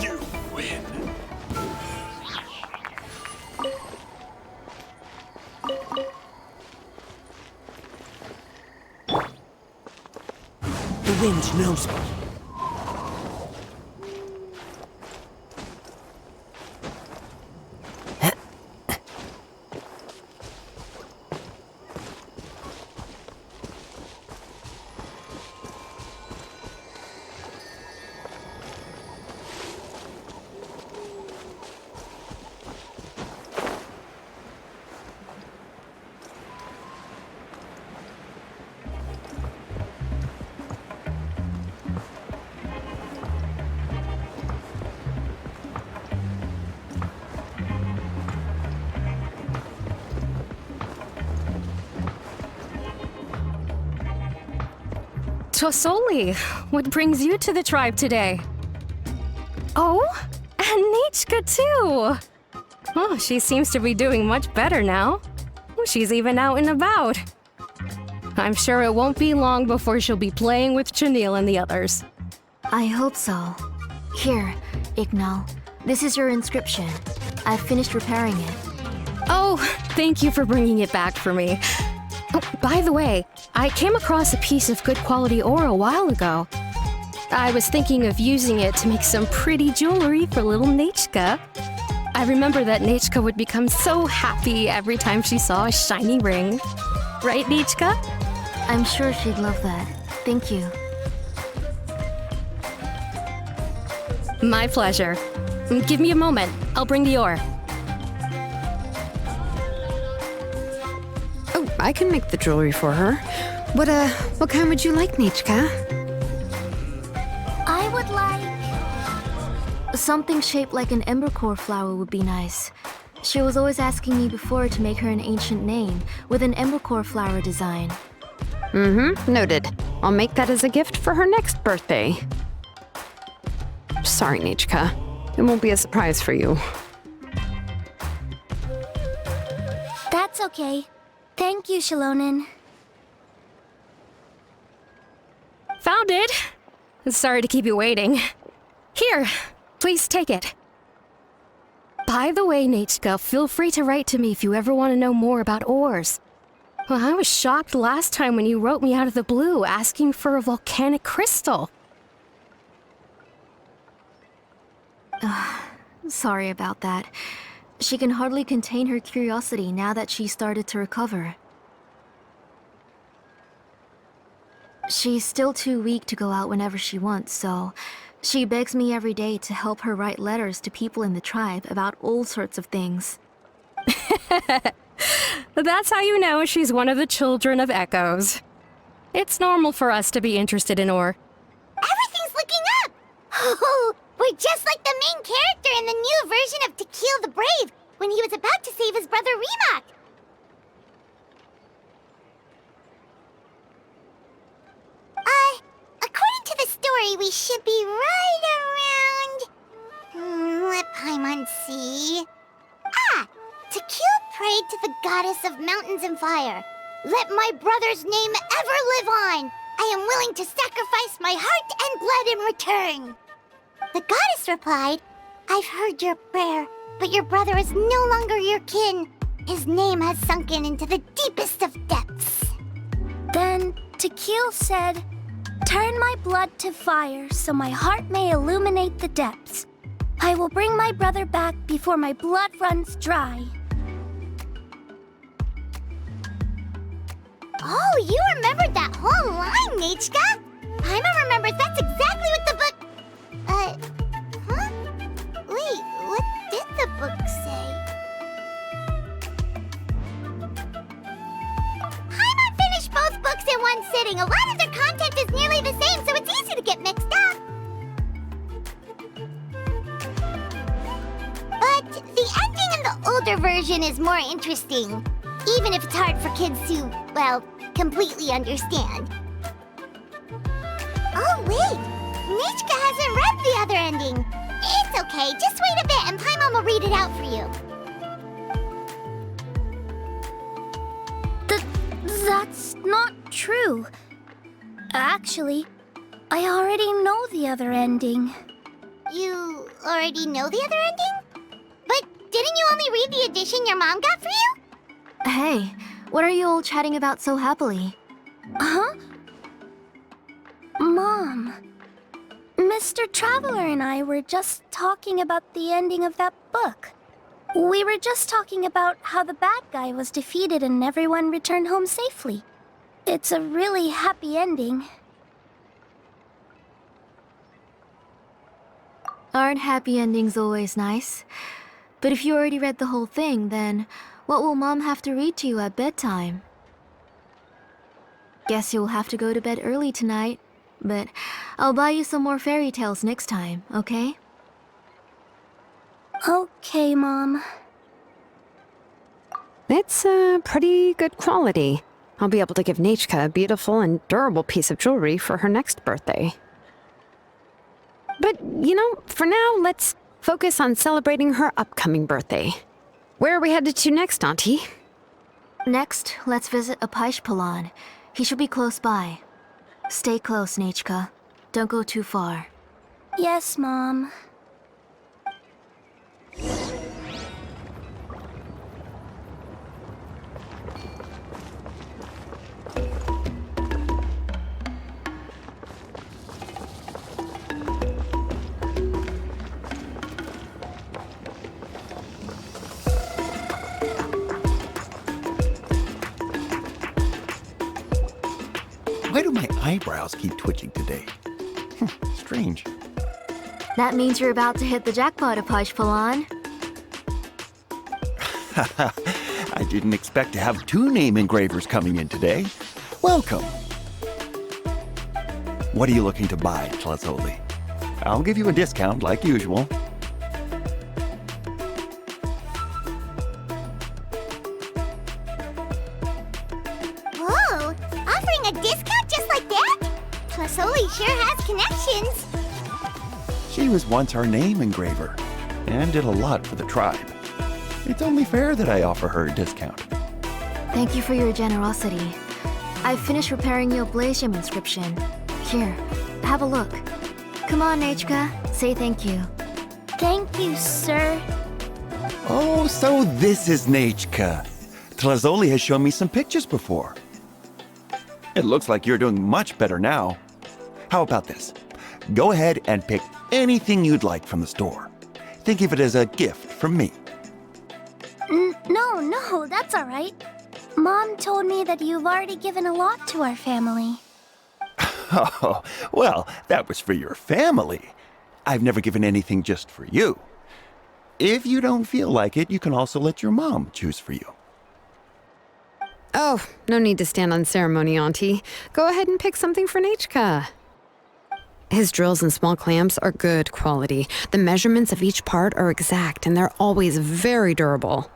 You win. The wind knows me. Tosoli, what brings you to the tribe today? Oh, and Nichka too! Oh, she seems to be doing much better now. She's even out and about. I'm sure it won't be long before she'll be playing with Chanil and the others. I hope so. Here, Ignal. This is your inscription. I've finished repairing it. Oh, thank you for bringing it back for me. Oh, by the way, I came across a piece of good quality ore a while ago. I was thinking of using it to make some pretty jewelry for little Nichka. I remember that Nichka would become so happy every time she saw a shiny ring. Right, Nichka? I'm sure she'd love that. Thank you. My pleasure. Give me a moment. I'll bring the ore. Oh, I can make the jewelry for her. What kind would you like, Nichka? I would like... Something shaped like an embercore flower would be nice. She was always asking me before to make her an ancient name with an embercore flower design. Noted. I'll make that as a gift for her next birthday. Sorry, Nichka. It won't be a surprise for you. That's okay. Thank you, Shalonen. Found it! Sorry to keep you waiting. Here, please take it. By the way, Nichka, feel free to write to me if you ever want to know more about ores. Well, I was shocked last time when you wrote me out of the blue asking for a volcanic crystal. Sorry about that. She can hardly contain her curiosity now that she started to recover. She's still too weak to go out whenever she wants, so she begs me every day to help her write letters to people in the tribe about all sorts of things. That's how you know she's one of the children of Echoes. It's normal for us to be interested in ore. Everything's looking up! Oh, we're just like the main character in the new version of To Kill the Brave when he was about to save his brother Rimac. According to the story, we should be right around... let Paimon see... To Kill prayed to the goddess of mountains and fire. Let my brother's name ever live on. I am willing to sacrifice my heart and blood in return. The goddess replied, I've heard your prayer, but your brother is no longer your kin. His name has sunken into the deepest of depths. Then Tequil said, turn my blood to fire so my heart may illuminate the depths. I will bring my brother back before my blood runs dry. Oh, you remembered that whole line, Nichka! Paimon remembers that's exactly what the book... huh? Wait, what did the book say? Paimon finished both books in one sitting. A lot of their content is nearly the same, so it's easy to get mixed up. But the ending in the older version is more interesting, even if it's hard for kids to, well, completely understand. Oh, wait! Nichka hasn't read the other ending. It's okay, just wait a bit and Paimon will read it out for you. That's not true. Actually, I already know the other ending. You already know the other ending? But didn't you only read the edition your mom got for you? Hey, what are you all chatting about so happily? Huh? Mom, Mr. Traveler and I were just talking about the ending of that book. We were just talking about how the bad guy was defeated and everyone returned home safely. It's a really happy ending. Aren't happy endings always nice? But if you already read the whole thing, then what will Mom have to read to you at bedtime? Guess you'll have to go to bed early tonight, but I'll buy you some more fairy tales next time, okay? Okay, Mom. It's pretty good quality. I'll be able to give Nechka a beautiful and durable piece of jewelry for her next birthday. But, for now, let's focus on celebrating her upcoming birthday. Where are we headed to next, Auntie? Next, let's visit Apishpalan. He should be close by. Stay close, Nechka. Don't go too far. Yes, Mom. Why do my eyebrows keep twitching today? Strange. That means you're about to hit the jackpot, Apishpalan. I didn't expect to have 2 name engravers coming in today. Welcome. What are you looking to buy, Tlazoli? I'll give you a discount like usual. Whoa! Offering a discount just like that? Tlasoli sure has connections. She was once our name engraver and did a lot for the tribe. It's only fair that I offer her a discount. Thank you for your generosity. I've finished repairing your Blaze Gem inscription. Here, have a look. Come on, Nechka. Say thank you. Thank you, sir. Oh, so this is Nechka. Tlazoli has shown me some pictures before. It looks like you're doing much better now. How about this? Go ahead and pick anything you'd like from the store. Think of it as a gift from me. No, that's all right. Mom told me that you've already given a lot to our family. Oh, well, that was for your family. I've never given anything just for you. If you don't feel like it, you can also let your mom choose for you. Oh, no need to stand on ceremony, Auntie. Go ahead and pick something for Nechka. His drills and small clamps are good quality. The measurements of each part are exact, and they're always very durable.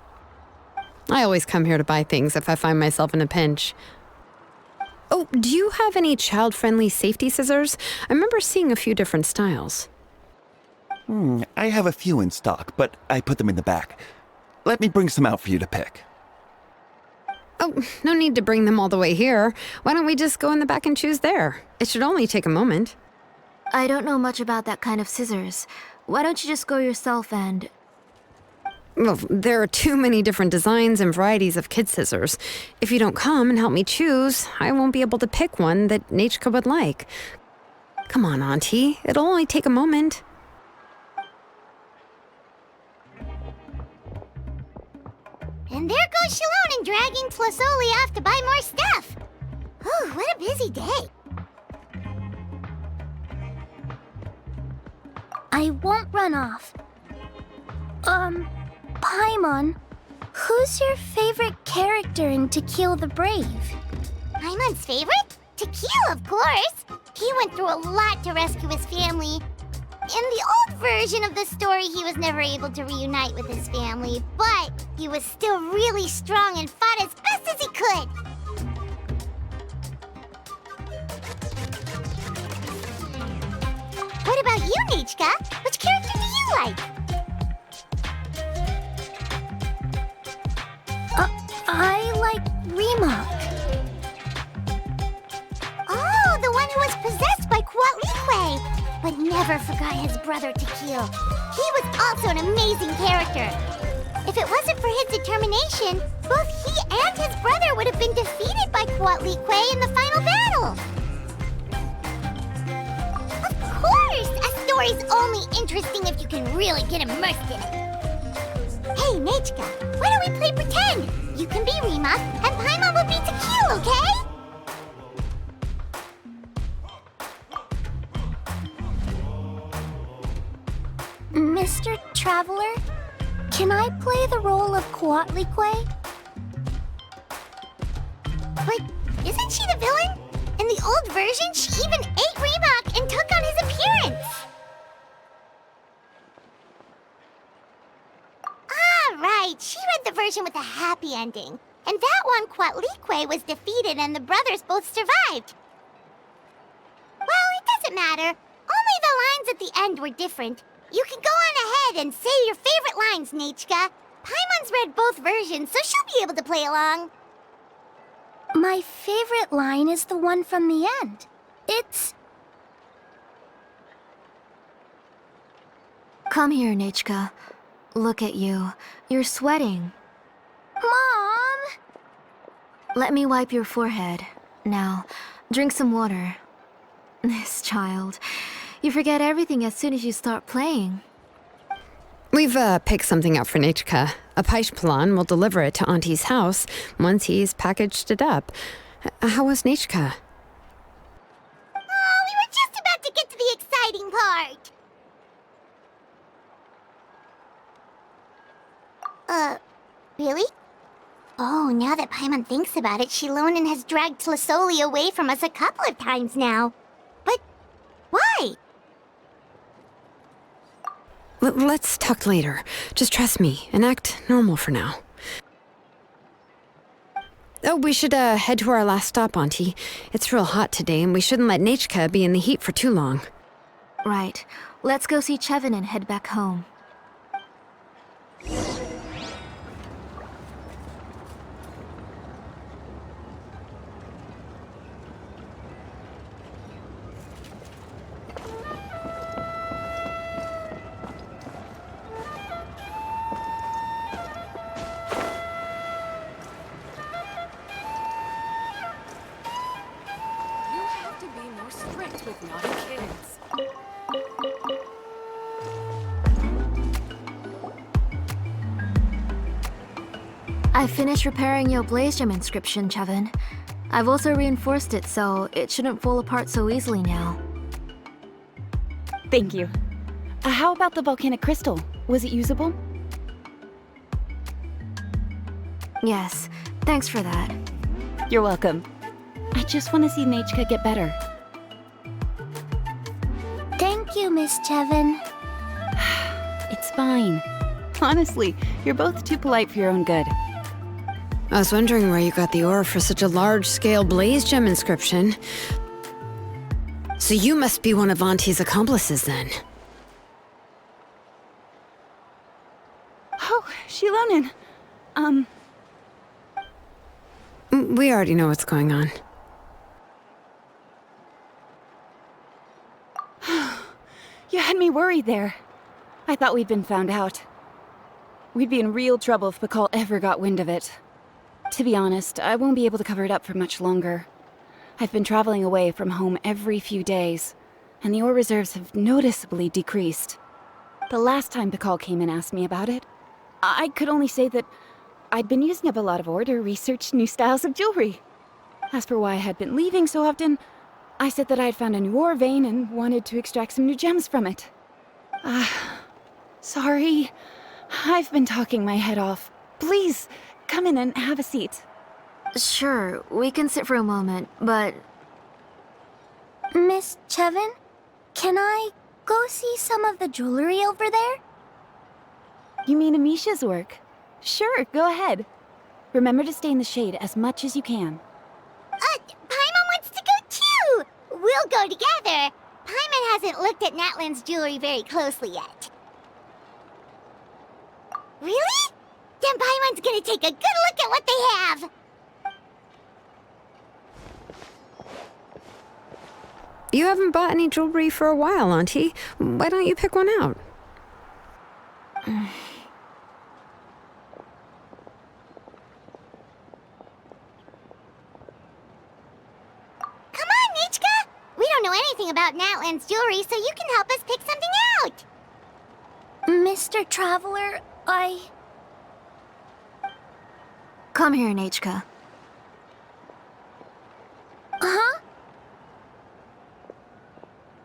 I always come here to buy things if I find myself in a pinch. Oh, do you have any child-friendly safety scissors? I remember seeing a few different styles. I have a few in stock, but I put them in the back. Let me bring some out for you to pick. Oh, no need to bring them all the way here. Why don't we just go in the back and choose there? It should only take a moment. I don't know much about that kind of scissors. Why don't you just go yourself and... Well, there are too many different designs and varieties of kid scissors. If you don't come and help me choose, I won't be able to pick one that Nechka would like. Come on, Auntie. It'll only take a moment. And there goes Shalone dragging Tlasoli off to buy more stuff. Ooh, what a busy day. I won't run off. Paimon, who's your favorite character in To Kill the Brave? Paimon's favorite? To Kill, of course. He went through a lot to rescue his family. In the old version of the story, he was never able to reunite with his family, but he was still really strong and fought as best as he could. What about you, Nechka? Which character do you like? I like Remak. Oh, the one who was possessed by Kuatlique, but never forgot his brother Tequil. He was also an amazing character. If it wasn't for his determination, both he and his brother would have been defeated by Kuatlique in the final battle. Of course! A story's only interesting if you can really get immersed in it. Hey, Nechka, why don't we play pretend? You can be Remak, and Paimon will be Tequil, okay? Mr. Traveler, can I play the role of Kuatlique? But isn't she the villain? In the old version, she even ate Remak and took on his appearance. Ah, right. She read the version with a happy ending. and that one Quatlique was defeated and the brothers both survived. Well, it doesn't matter. Only the lines at the end were different. You can go on ahead and say your favorite lines, Nechka. Paimon's read both versions, so she'll be able to play along. My favorite line is the one from the end. It's... Come here, Nechka. Look at you. You're sweating. Mom! Let me wipe your forehead. Now, drink some water. This child. You forget everything as soon as you start playing. We've picked something up for Nechka. A Paishpalan will deliver it to Auntie's house once he's packaged it up. How was Nechka? Oh, we were just about to get to the exciting part. Really? Oh, now that Paimon thinks about it, Shilonen has dragged Tlisoli away from us a couple of times now. But why? Let's talk later. Just trust me and act normal for now. Oh, we should head to our last stop, Auntie. It's real hot today, and we shouldn't let Nechka be in the heat for too long. Right. Let's go see Chevin and head back home. I finished repairing your Blaze Gem inscription, Chevin. I've also reinforced it so it shouldn't fall apart so easily now. Thank you. How about the volcanic crystal? Was it usable? Yes, thanks for that. You're welcome. I just want to see Nechka get better. Thank you, Miss Chevin. It's fine. Honestly, you're both too polite for your own good. I was wondering where you got the ore for such a large-scale Blaze Gem inscription. So you must be one of Auntie's accomplices, then. Oh, Shilonen. We already know what's going on. You had me worried there. I thought we'd been found out. We'd be in real trouble if Pakal ever got wind of it. To be honest, I won't be able to cover it up for much longer. I've been traveling away from home every few days, and the ore reserves have noticeably decreased. The last time Pakal came and asked me about it, I could only say that I'd been using up a lot of ore to research new styles of jewelry. As for why I had been leaving so often, I said that I had found a new ore vein and wanted to extract some new gems from it. Sorry. I've been talking my head off. Please, come in and have a seat. Sure, we can sit for a moment, but... Miss Chevin, can I go see some of the jewelry over there? You mean Amisha's work? Sure, go ahead. Remember to stay in the shade as much as you can. Paimon wants to go too! We'll go together. Paimon hasn't looked at Natlan's jewelry very closely yet. Really? Then Paimon's gonna take a good look at what they have! You haven't bought any jewelry for a while, Auntie. Why don't you pick one out? Come on, Nechka! We don't know anything about Natlan's jewelry, so you can help us pick something out! Mr. Traveler, Come here, Nechka. Huh?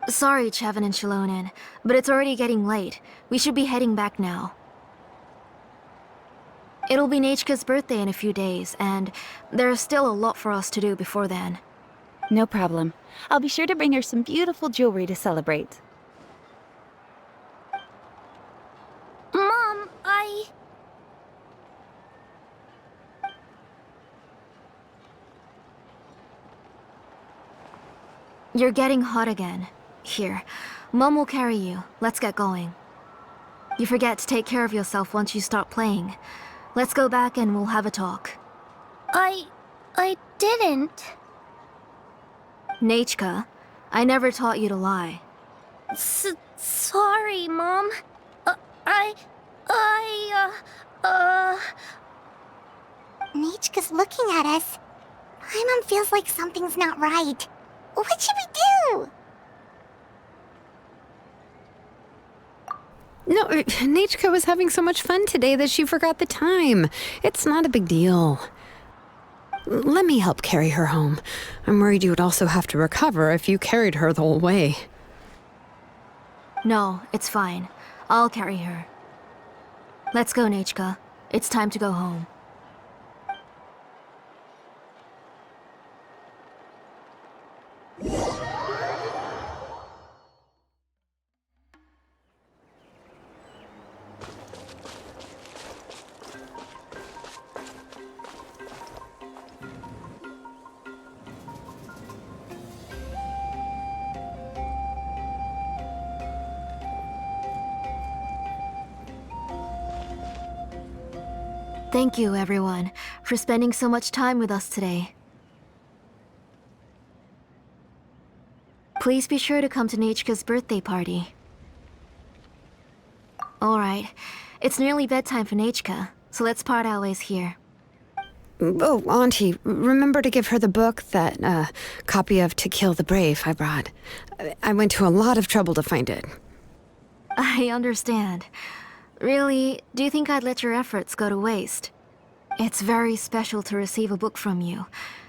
Sorry, Chevin and Shilonen, but it's already getting late. We should be heading back now. It'll be Nechka's birthday in a few days, and there's still a lot for us to do before then. No problem. I'll be sure to bring her some beautiful jewelry to celebrate. Mom, You're getting hot again. Here, Mom will carry you. Let's get going. You forget to take care of yourself once you start playing. Let's go back and we'll have a talk. I didn't. Nechka, I never taught you to lie. Sorry, Mom. Nichka's looking at us. My mom feels like something's not right. What should we do? No, Nechka was having so much fun today that she forgot the time. It's not a big deal. Let me help carry her home. I'm worried you would also have to recover if you carried her the whole way. No, it's fine. I'll carry her. Let's go, Nechka. It's time to go home. Thank you, everyone, for spending so much time with us today. Please be sure to come to Nechka's birthday party. Alright, it's nearly bedtime for Nechka, so let's part our ways here. Oh, Auntie, remember to give her the book, that copy of To Kill the Brave I brought. I went to a lot of trouble to find it. I understand. Really, do you think I'd let your efforts go to waste? It's very special to receive a book from you.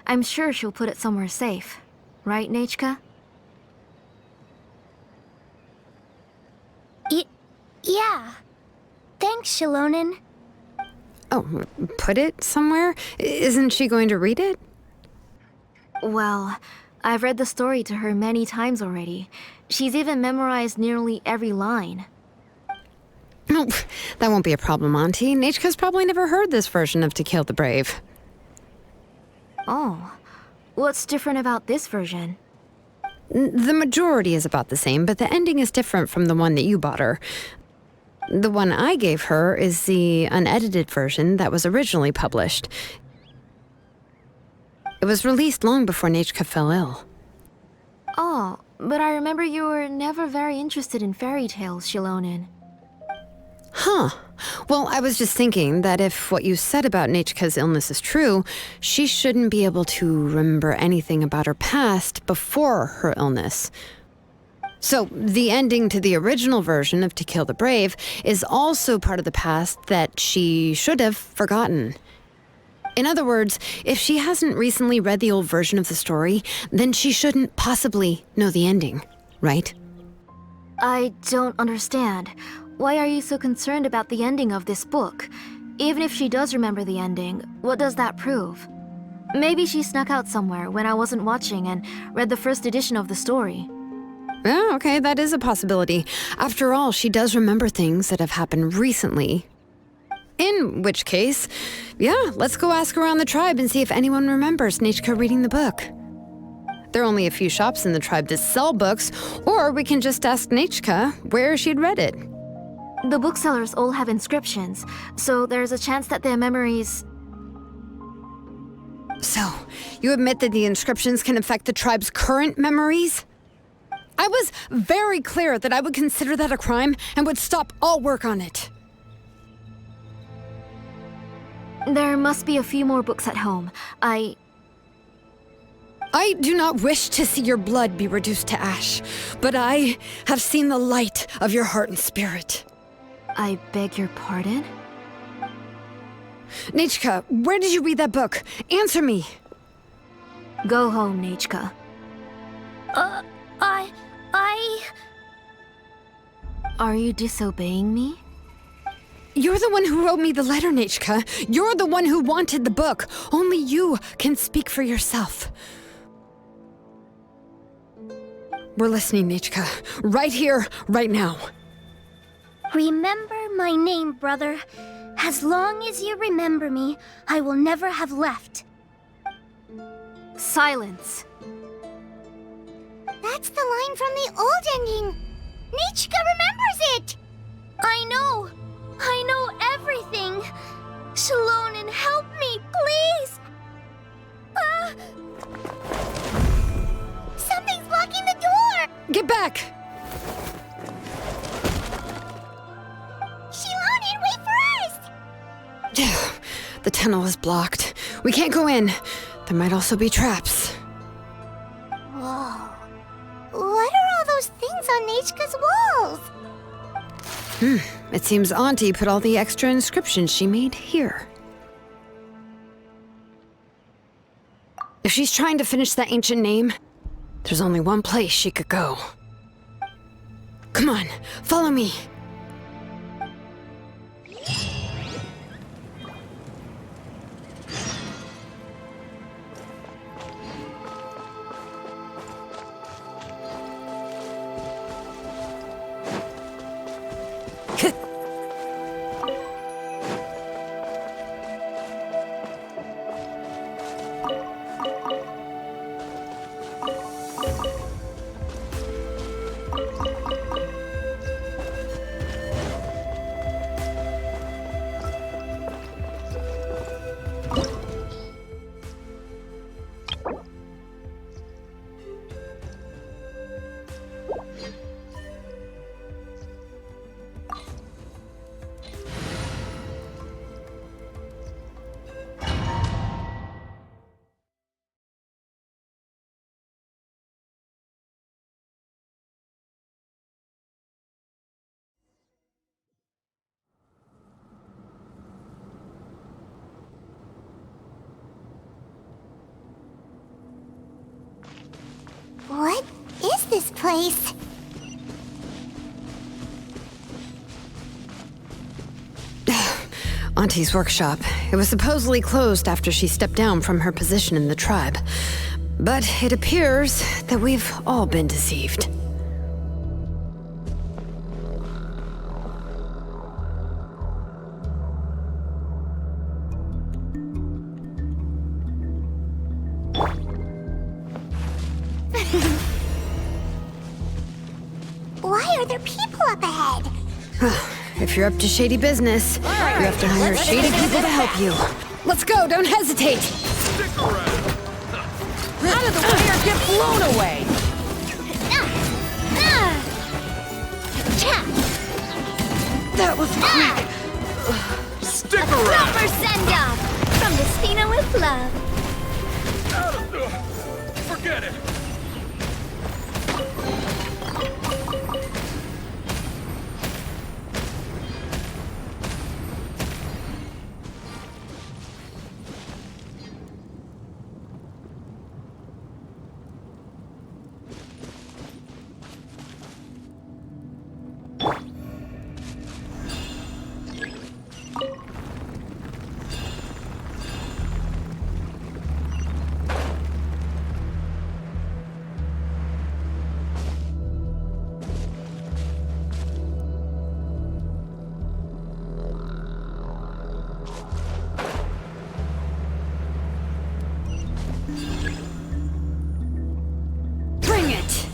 I'm sure she'll put it somewhere safe. Right, Nechka? Yeah. Thanks, Shilonen. Oh, put it somewhere? Isn't she going to read it? Well, I've read the story to her many times already. She's even memorized nearly every line. Oh, that won't be a problem, Auntie. Nechka's probably never heard this version of To Kill the Brave. Oh. What's different about this version? The majority is about the same, but the ending is different from the one that you bought her. The one I gave her is the unedited version that was originally published. It was released long before Nechka fell ill. Oh, but I remember you were never very interested in fairy tales, Shilonen. Huh. Well, I was just thinking that if what you said about Nechka's illness is true, she shouldn't be able to remember anything about her past before her illness. So, the ending to the original version of To Kill the Brave is also part of the past that she should have forgotten. In other words, if she hasn't recently read the old version of the story, then she shouldn't possibly know the ending, right? I don't understand. Why are you so concerned about the ending of this book? Even if she does remember the ending, what does that prove? Maybe she snuck out somewhere when I wasn't watching and read the first edition of the story. Yeah, okay, that is a possibility. After all, she does remember things that have happened recently. In which case, yeah, let's go ask around the tribe and see if anyone remembers Nechka reading the book. There are only a few shops in the tribe that sell books, or we can just ask Nechka where she'd read it. The booksellers all have inscriptions, so there's a chance that their memories... So, you admit that the inscriptions can affect the tribe's current memories? I was very clear that I would consider that a crime and would stop all work on it. There must be a few more books at home. I do not wish to see your blood be reduced to ash, but I have seen the light of your heart and spirit. I beg your pardon? Nechka, where did you read that book? Answer me! Go home, Nechka. Are you disobeying me? You're the one who wrote me the letter, Nechka. You're the one who wanted the book. Only you can speak for yourself. We're listening, Nechka. Right here, right now. Remember my name, brother. As long as you remember me, I will never have left. Silence. That's the line from the old ending. Nichka remembers it! I know everything. Shalonen, help me, please! Something's blocking the door! Get back! Shalonen, wait for us! The tunnel is blocked. We can't go in. There might also be traps. Whoa. What are all those things on Nichka's walls? It seems Auntie put all the extra inscriptions she made here. If she's trying to finish that ancient name, there's only one place she could go. Come on, follow me. What is this place? Auntie's workshop. It was supposedly closed after she stepped down from her position in the tribe. But it appears that we've all been deceived. Why are there people up ahead? If you're up to shady business, you have to hire shady people to help you. Let's go, don't hesitate! Stick around! Out of the way or get blown away! That was quick! Stick around! Proper send-off! From Despina with love. Forget it! Bring it!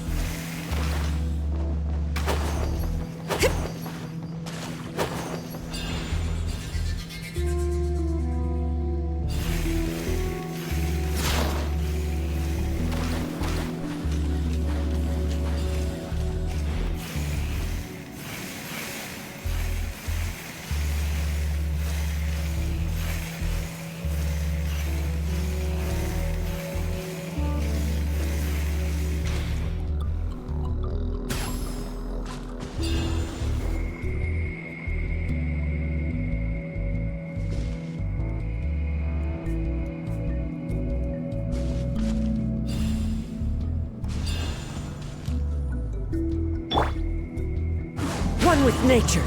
One with nature.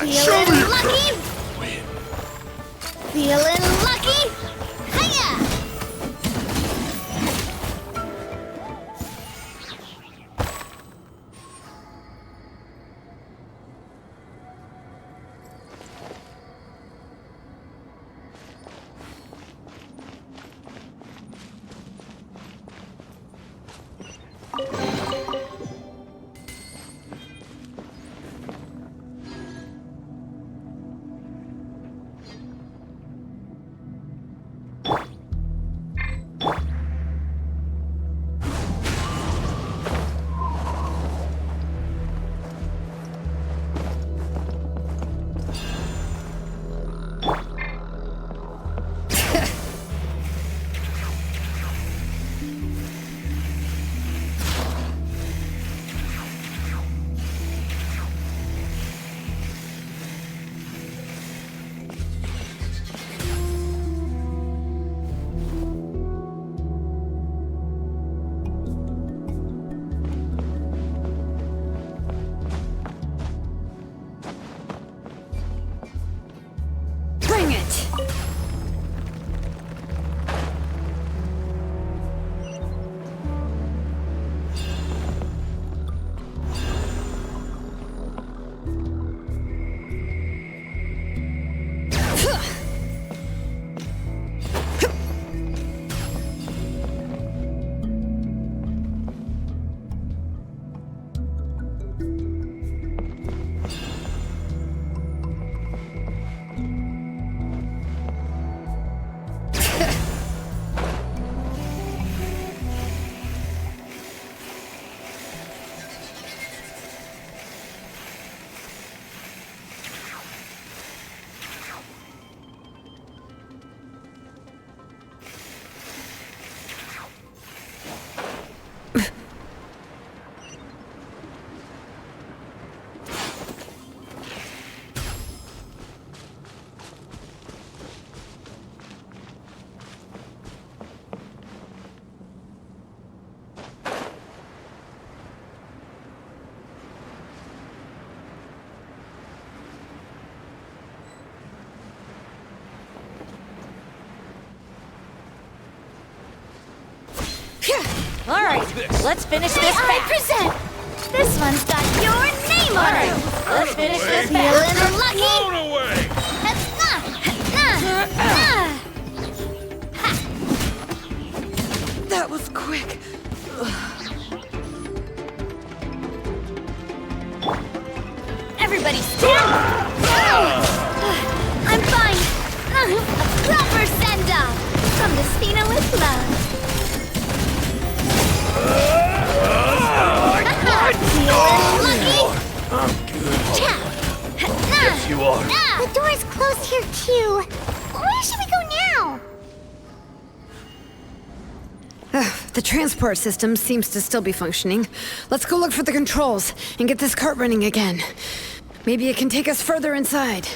Feeling lucky? Feeling lucky? Hiya! Bring it! All right, let's finish this I fast. present! This one's got your name All on right, it! let's finish this Feeling fast. lucky? Blown away! That was quick. Everybody stand! I'm fine! A proper send-off! From the Spina with love! Feeling lucky? I'm good. Yes, you are. The door's closed here, too. Where should we go now? The transport system seems to still be functioning. Let's go look for the controls and get this cart running again. Maybe it can take us further inside.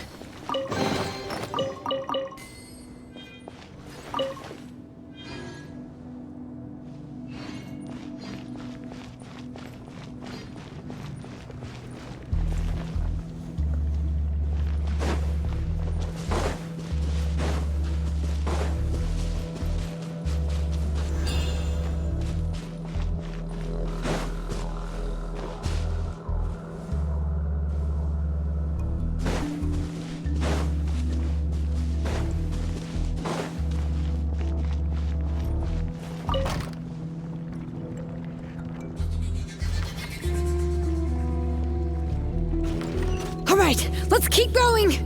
All right, let's keep going!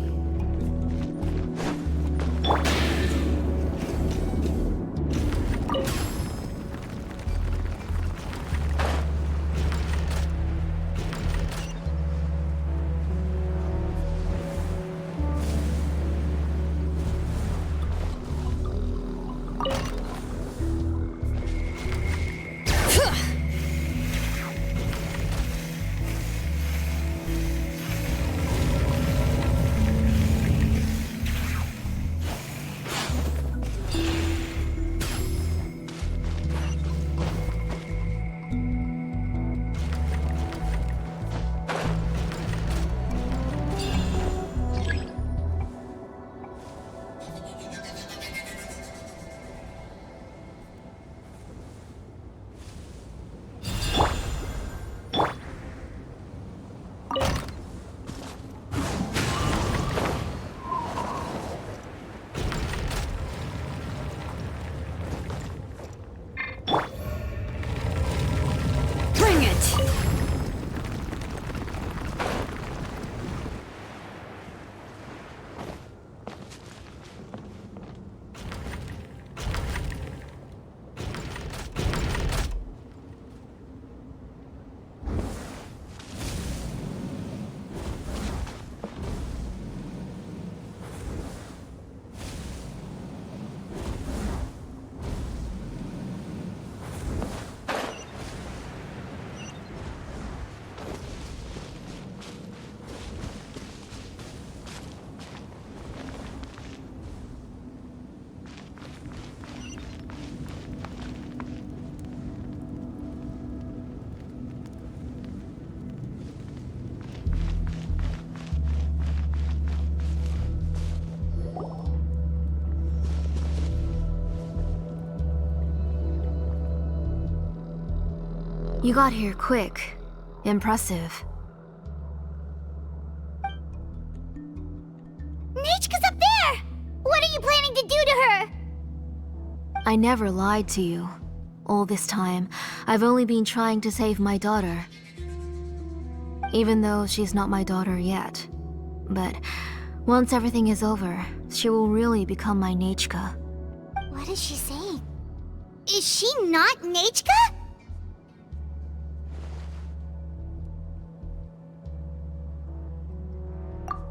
You got here quick. Impressive. Nechka's up there! What are you planning to do to her? I never lied to you. All this time, I've only been trying to save my daughter. Even though she's not my daughter yet. But once everything is over, she will really become my Nechka. What is she saying? Is she not Nechka?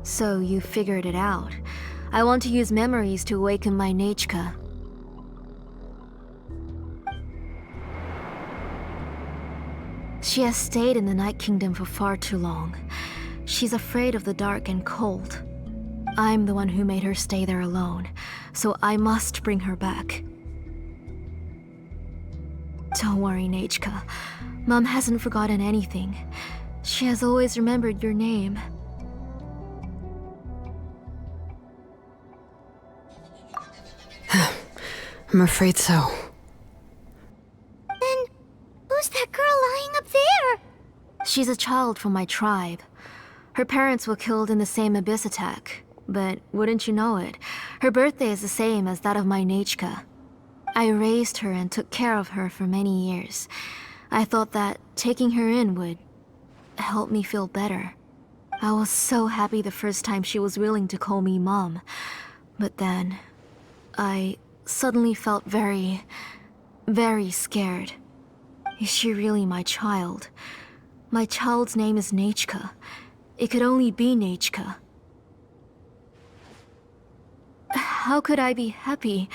So you figured it out. I want to use memories to awaken my Nechka. She has stayed in the Night Kingdom for far too long. She's afraid of the dark and cold. I'm the one who made her stay there alone, so I must bring her back. Don't worry, Nechka. Mom hasn't forgotten anything. She has always remembered your name. I'm afraid so. Then, who's that girl lying up there? She's a child from my tribe. Her parents were killed in the same abyss attack. But wouldn't you know it, her birthday is the same as that of my Nechka. I raised her and took care of her for many years. I thought that taking her in would help me feel better. I was so happy the first time she was willing to call me Mom. But then, I suddenly felt very, very scared. Is she really my child? My child's name is Nechka. It could only be Nechka. How could I be happy?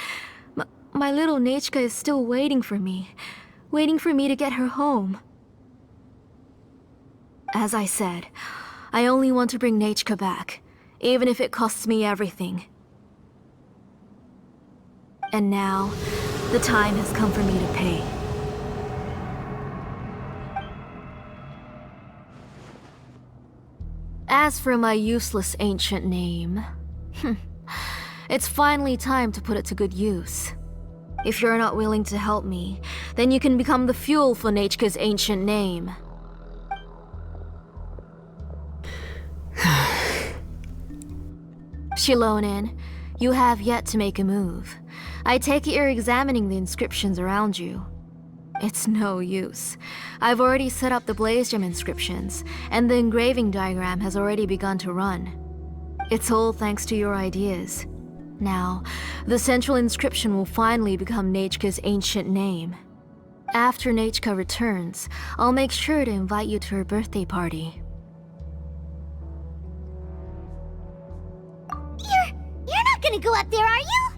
My little Nechka is still waiting for me to get her home. As I said, I only want to bring Nechka back, even if it costs me everything. And now, the time has come for me to pay. As for my useless ancient name, it's finally time to put it to good use. If you're not willing to help me, then you can become the fuel for Nechka's ancient name. Shilonin, you have yet to make a move. I take it you're examining the inscriptions around you. It's no use. I've already set up the Blaze Gem inscriptions, and the engraving diagram has already begun to run. It's all thanks to your ideas. Now, the central inscription will finally become Nechka's ancient name. After Nechka returns, I'll make sure to invite you to her birthday party. You're not gonna go up there, are you?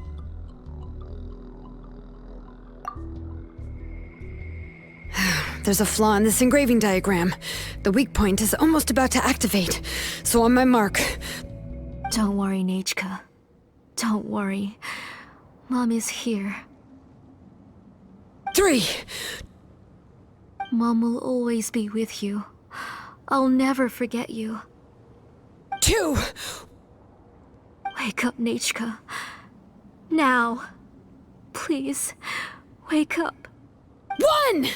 There's a flaw in this engraving diagram. The weak point is almost about to activate. So on my mark. Don't worry, Nechka. Don't worry. Mom is here. 3. Mom will always be with you. I'll never forget you. 2. Wake up, Nechka. Now. Please, wake up. 1!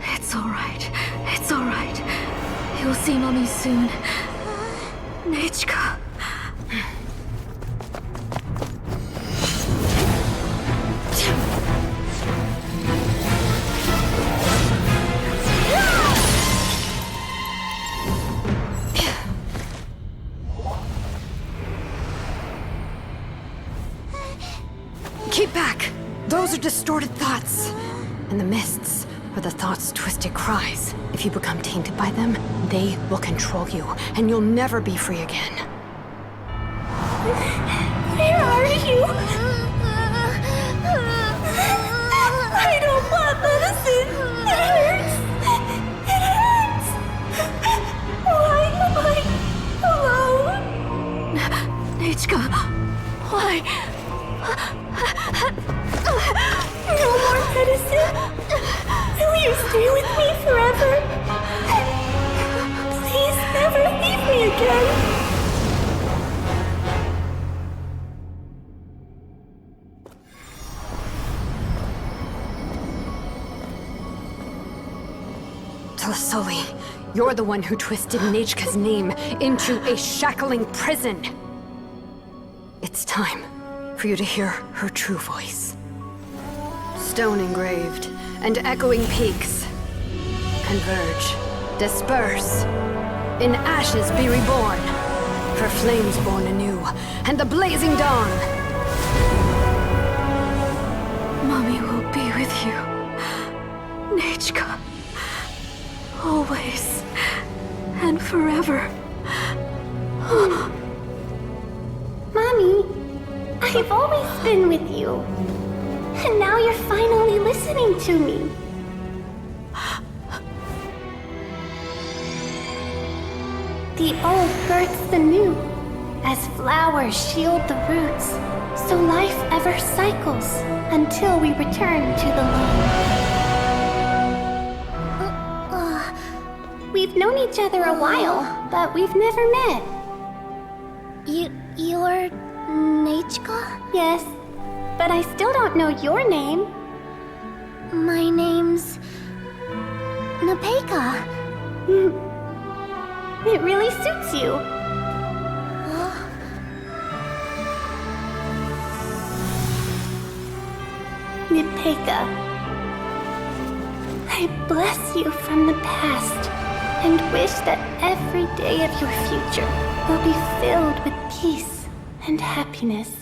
It's alright. It's alright. You'll see Mommy soon. Nechka. Keep back! Those are distorted thoughts. And the mists are the thoughts' twisted cries. If you become tainted by them, they will control you, and you'll never be free again. Where are you? I don't want medicine. It hurts. It hurts. Why am I alone? Nechka, why? No more medicine. Will you stay with me forever? Please never leave me again. You're the one who twisted Nechka's name into a shackling prison. It's time for you to hear her true voice. Stone engraved and echoing peaks. Converge, disperse. In ashes be reborn. For flames born anew, and the blazing dawn. Mommy will be with you. Nechka. Always. And forever. Mommy, I've always been with you. And now you're finally listening to me. The old births the new, as flowers shield the roots, so life ever cycles until we return to the loam. We've known each other a while, but we've never met. You're Nechka? Yes, but I still don't know your name. My name's Nepeka. It really suits you. Nepeka, I bless you from the past and wish that every day of your future will be filled with peace and happiness.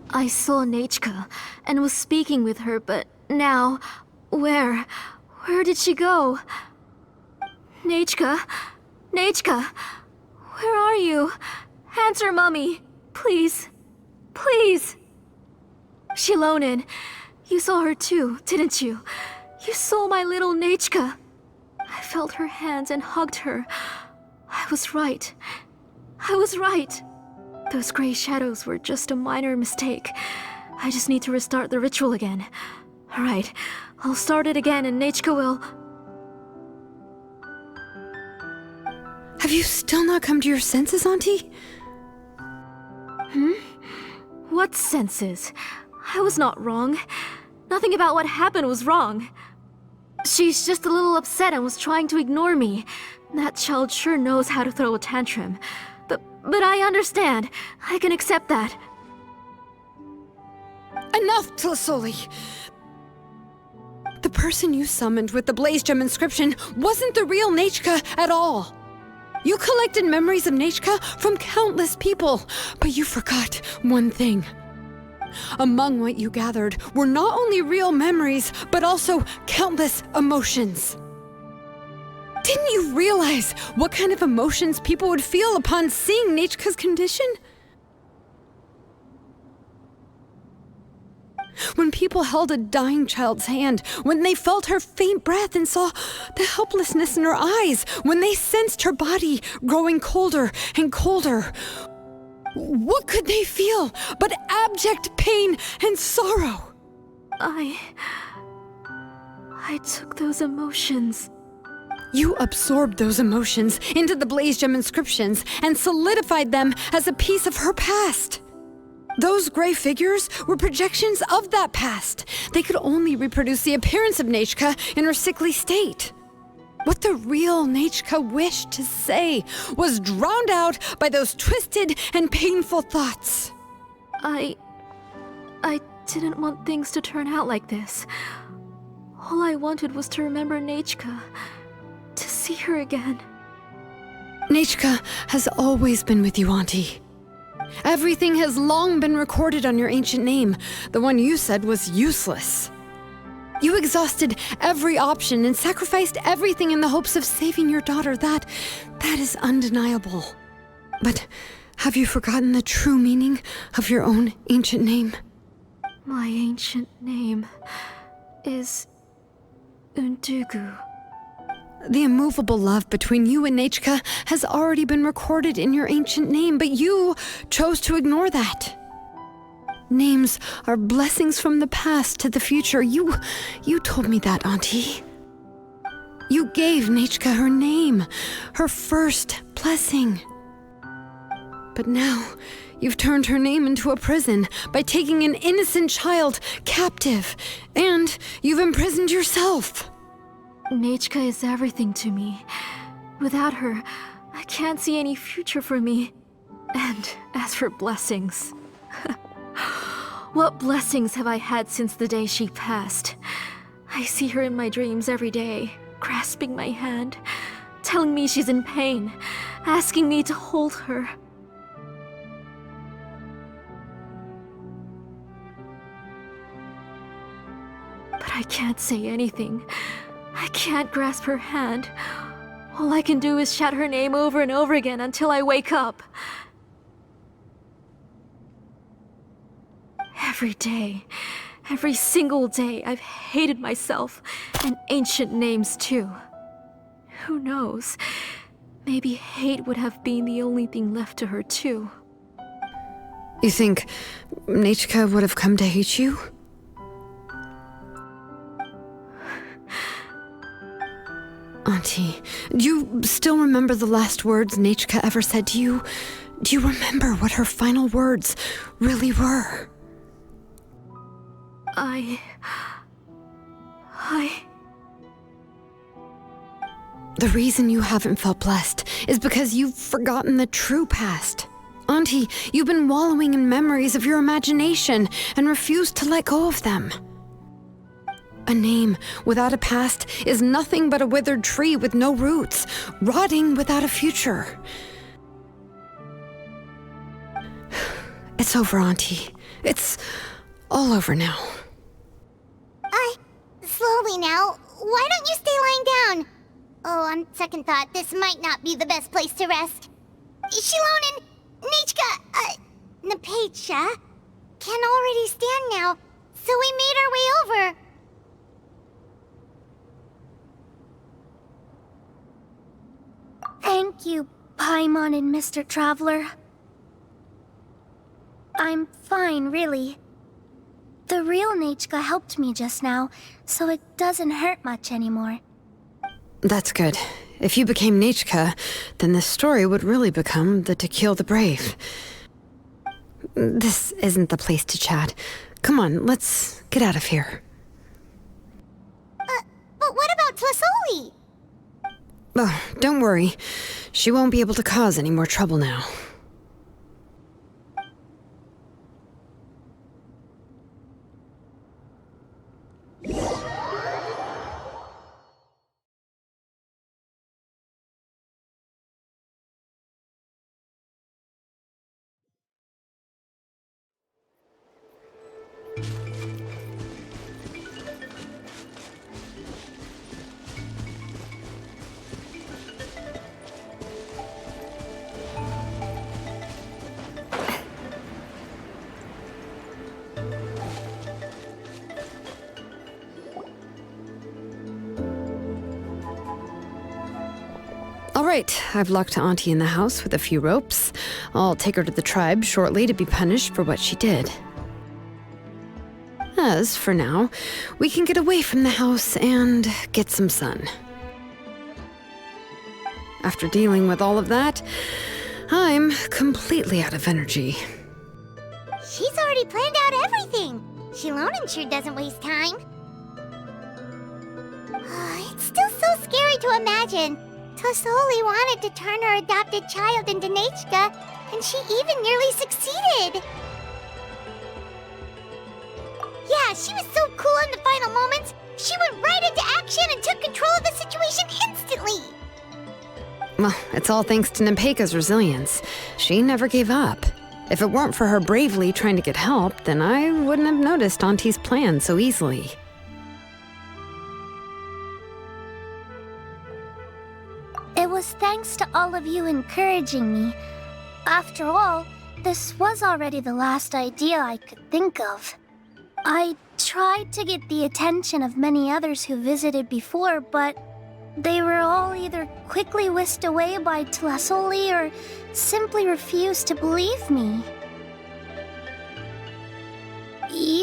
I saw Nechka and was speaking with her, but now, where did she go? Nechka? Nechka? Where are you? Answer, Mommy. Please. Please. Shilonen, you saw her too, didn't you? You saw my little Nechka. I felt her hands and hugged her. I was right. I was right. Those gray shadows were just a minor mistake. I just need to restart the ritual again. Alright, I'll start it again and Nechka will... Have you still not come to your senses, Auntie? What senses? I was not wrong. Nothing about what happened was wrong. She's just a little upset and was trying to ignore me. That child sure knows how to throw a tantrum. But I understand. I can accept that. Enough, Tlisoli! The person you summoned with the Blaze Gem inscription wasn't the real Nechka at all. You collected memories of Nechka from countless people, but you forgot one thing. Among what you gathered were not only real memories, but also countless emotions. Didn't you realize what kind of emotions people would feel upon seeing Nechka's condition? When people held a dying child's hand, when they felt her faint breath and saw the helplessness in her eyes, when they sensed her body growing colder and colder, what could they feel but abject pain and sorrow? I took those emotions. You absorbed those emotions into the Blaze Gem inscriptions and solidified them as a piece of her past. Those gray figures were projections of that past. They could only reproduce the appearance of Nechka in her sickly state. What the real Nechka wished to say was drowned out by those twisted and painful thoughts. I didn't want things to turn out like this. All I wanted was to remember Nechka. To see her again. Nechka has always been with you, Auntie. Everything has long been recorded on your ancient name, the one you said was useless. You exhausted every option and sacrificed everything in the hopes of saving your daughter. That is undeniable. But have you forgotten the true meaning of your own ancient name? My ancient name is Undugu. The immovable love between you and Nechka has already been recorded in your ancient name, but you chose to ignore that. Names are blessings from the past to the future. You told me that, Auntie. You gave Nechka her name, her first blessing. But now, you've turned her name into a prison by taking an innocent child captive, and you've imprisoned yourself. Nechka is everything to me. Without her, I can't see any future for me. And as for blessings... What blessings have I had since the day she passed? I see her in my dreams every day, grasping my hand, telling me she's in pain, asking me to hold her. But I can't say anything. I can't grasp her hand. All I can do is shout her name over and over again until I wake up. Every day, every single day, I've hated myself, and ancient names too. Who knows? Maybe hate would have been the only thing left to her too. You think Nechka would have come to hate you? Auntie, do you still remember the last words Nechka ever said to you? Do you remember what her final words really were? The reason you haven't felt blessed is because you've forgotten the true past. Auntie, you've been wallowing in memories of your imagination and refused to let go of them. A name without a past is nothing but a withered tree with no roots, rotting without a future. It's over, Auntie. It's all over now. Slowly now. Why don't you stay lying down? Oh, on second thought, this might not be the best place to rest. Shilon and Nechka, Napecha can already stand now, so we made our way over. Thank you, Paimon and Mr. Traveler. I'm fine, really. The real Nechka helped me just now, so it doesn't hurt much anymore. That's good. If you became Nechka, then this story would really become the To Kill the Brave. This isn't the place to chat. Come on, let's get out of here. But what about Tlasoli? Oh, don't worry. She won't be able to cause any more trouble now. All right, I've locked Auntie in the house with a few ropes. I'll take her to the tribe shortly to be punished for what she did. As for now, we can get away from the house and get some sun. After dealing with all of that, I'm completely out of energy. She's already planned out everything. Shilonen sure doesn't waste time. It's still so scary to imagine. Tlasoli wanted to turn her adopted child into Nechka, and she even nearly succeeded. Yeah, she was so cool in the final moments. She went right into action and took control of the situation instantly. Well, it's all thanks to Nepeka's resilience. She never gave up. If it weren't for her bravely trying to get help, then I wouldn't have noticed Auntie's plan so easily. It was thanks to all of you encouraging me. After all, this was already the last idea I could think of. I tried to get the attention of many others who visited before, but they were all either quickly whisked away by Tlasoli or simply refused to believe me.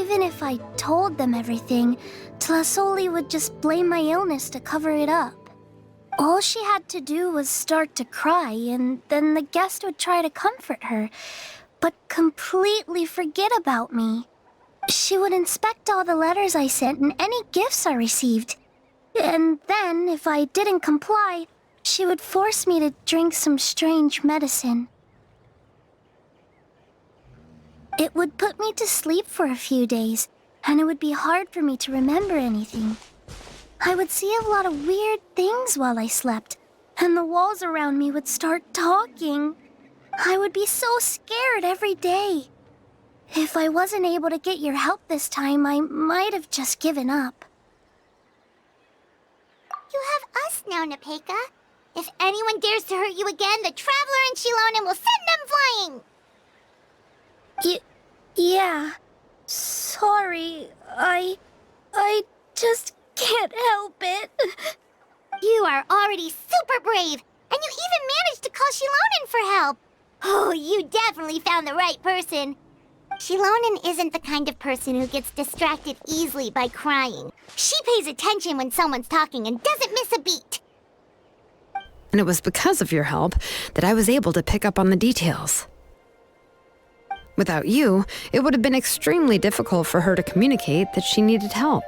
even if I told them everything, Tlasoli would just blame my illness to cover it up. All she had to do was start to cry, and then the guest would try to comfort her, but completely forget about me. She would inspect all the letters I sent and any gifts I received. And then, if I didn't comply, she would force me to drink some strange medicine. It would put me to sleep for a few days, and it would be hard for me to remember anything. I would see a lot of weird things while I slept, and the walls around me would start talking. I would be so scared every day. If I wasn't able to get your help this time, I might have just given up. You have us now, Nepeka. If anyone dares to hurt you again, the Traveler and Shilonen will send them flying! Yeah. Sorry, I just can't help it. You are already super brave, and you even managed to call Shilonen for help. Oh, you definitely found the right person. Shilonen isn't the kind of person who gets distracted easily by crying. She pays attention when someone's talking and doesn't miss a beat. And it was because of your help that I was able to pick up on the details. Without you, it would have been extremely difficult for her to communicate that she needed help.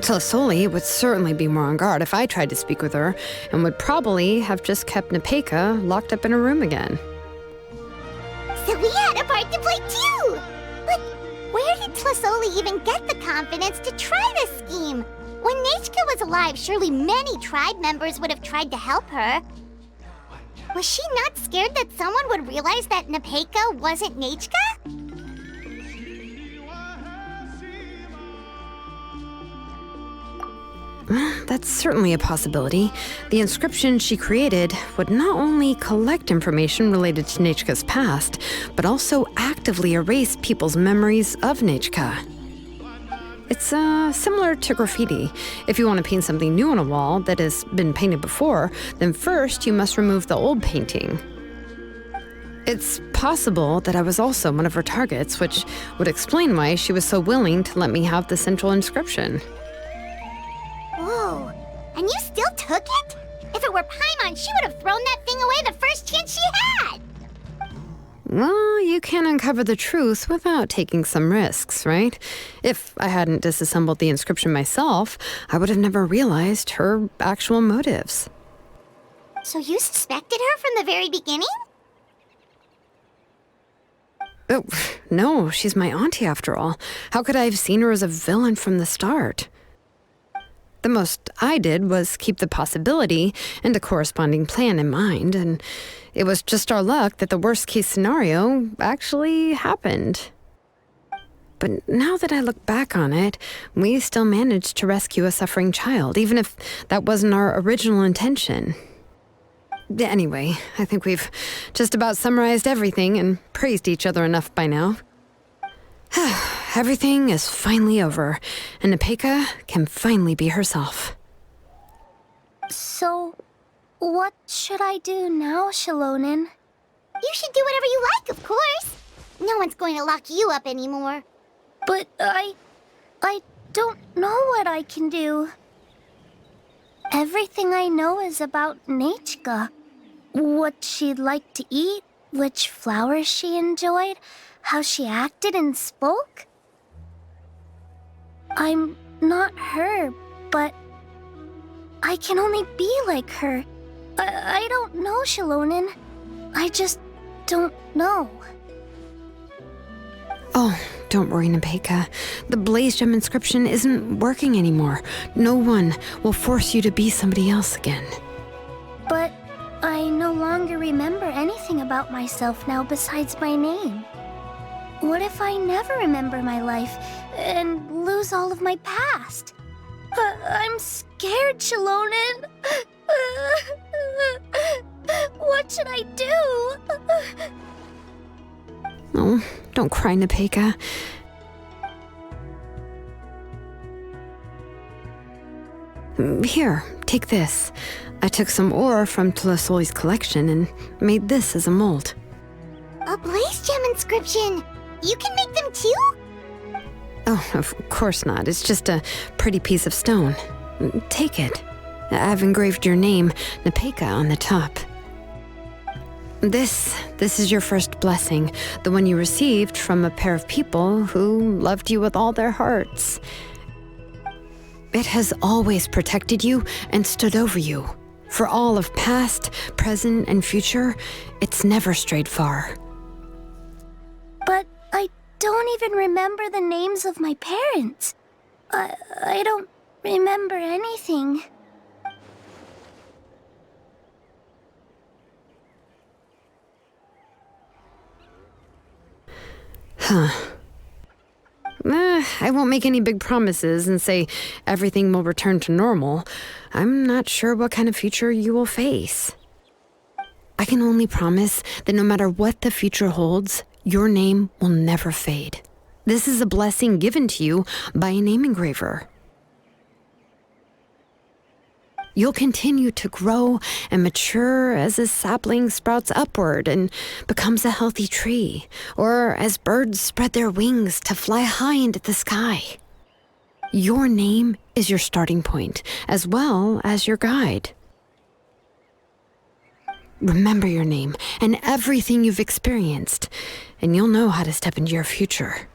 Tlasoli would certainly be more on guard if I tried to speak with her, and would probably have just kept Nepeka locked up in a room again. So we had a part to play too! But where did Tlasoli even get the confidence to try this scheme? When Nechka was alive, surely many tribe members would have tried to help her. Was she not scared that someone would realize that Nepeka wasn't Nechka? That's certainly a possibility. The inscription she created would not only collect information related to Nechka's past, but also actively erase people's memories of Nechka. It's similar to graffiti. If you want to paint something new on a wall that has been painted before, then first you must remove the old painting. It's possible that I was also one of her targets, which would explain why she was so willing to let me have the central inscription. Whoa, and you still took it? If it were Paimon, she would have thrown that thing away the first chance she had! Well, you can uncover the truth without taking some risks, right? If I hadn't disassembled the inscription myself, I would have never realized her actual motives. So you suspected her from the very beginning? Oh, no, she's my auntie after all. How could I have seen her as a villain from the start? The most I did was keep the possibility and a corresponding plan in mind, and it was just our luck that the worst-case scenario actually happened. But now that I look back on it, we still managed to rescue a suffering child, even if that wasn't our original intention. Anyway, I think we've just about summarized everything and praised each other enough by now. Everything is finally over, and Nepeka can finally be herself. So, what should I do now, Shilonen? You should do whatever you like, of course. No one's going to lock you up anymore. But I don't know what I can do. Everything I know is about Nechka. What she'd like to eat, which flowers she enjoyed, how she acted and spoke. I'm not her, but I can only be like her. I don't know, Shilonen. I just don't know. Oh, don't worry, Nepeka. The Blaze Gem inscription isn't working anymore. No one will force you to be somebody else again. But I no longer remember anything about myself now besides my name. What if I never remember my life and lose all of my past? I'm scared, Shilonen. What should I do? Oh, don't cry, Nepeka. Here, take this. I took some ore from Tlasoli's collection and made this as a mold. A blaze gem inscription! You can make them too? Oh, of course not. It's just a pretty piece of stone. Take it. I've engraved your name, Nepeka, on the top. This is your first blessing, the one you received from a pair of people who loved you with all their hearts. It has always protected you and stood over you. For all of past, present, and future, it's never strayed far. But I don't even remember the names of my parents. I don't remember anything. Huh. I won't make any big promises and say everything will return to normal. I'm not sure what kind of future you will face. I can only promise that no matter what the future holds, your name will never fade. This is a blessing given to you by a name engraver. You'll continue to grow and mature as a sapling sprouts upward and becomes a healthy tree, or as birds spread their wings to fly high into the sky. Your name is your starting point, as well as your guide. Remember your name and everything you've experienced, and you'll know how to step into your future.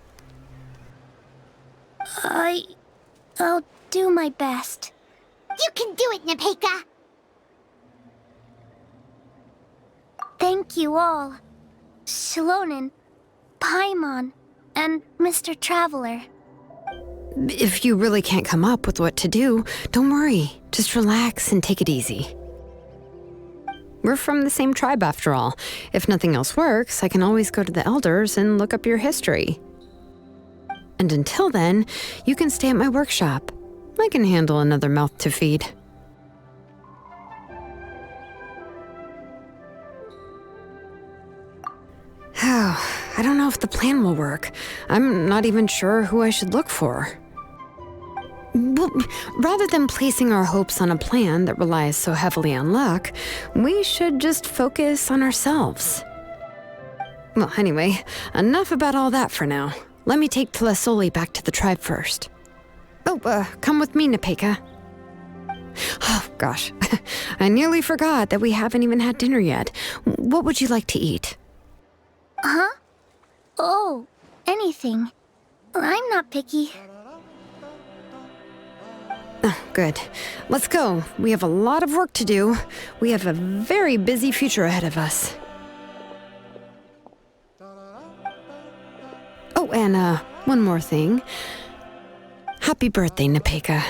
I'll do my best. You can do it, Nepeka! Thank you all. Shilonen, Paimon, and Mr. Traveler. If you really can't come up with what to do, don't worry. Just relax and take it easy. We're from the same tribe after all. If nothing else works, I can always go to the elders and look up your history. And until then, you can stay at my workshop. I can handle another mouth to feed. I don't know if the plan will work. I'm not even sure who I should look for. Well, rather than placing our hopes on a plan that relies so heavily on luck, we should just focus on ourselves. Well, anyway, enough about all that for now. Let me take Tlasoli back to the tribe first. Oh, come with me, Nepeka. Oh, gosh. I nearly forgot that we haven't even had dinner yet. What would you like to eat? Huh? Oh, anything. I'm not picky. Oh, good. Let's go. We have a lot of work to do. We have a very busy future ahead of us. Oh, and one more thing. Happy birthday, Nepeka.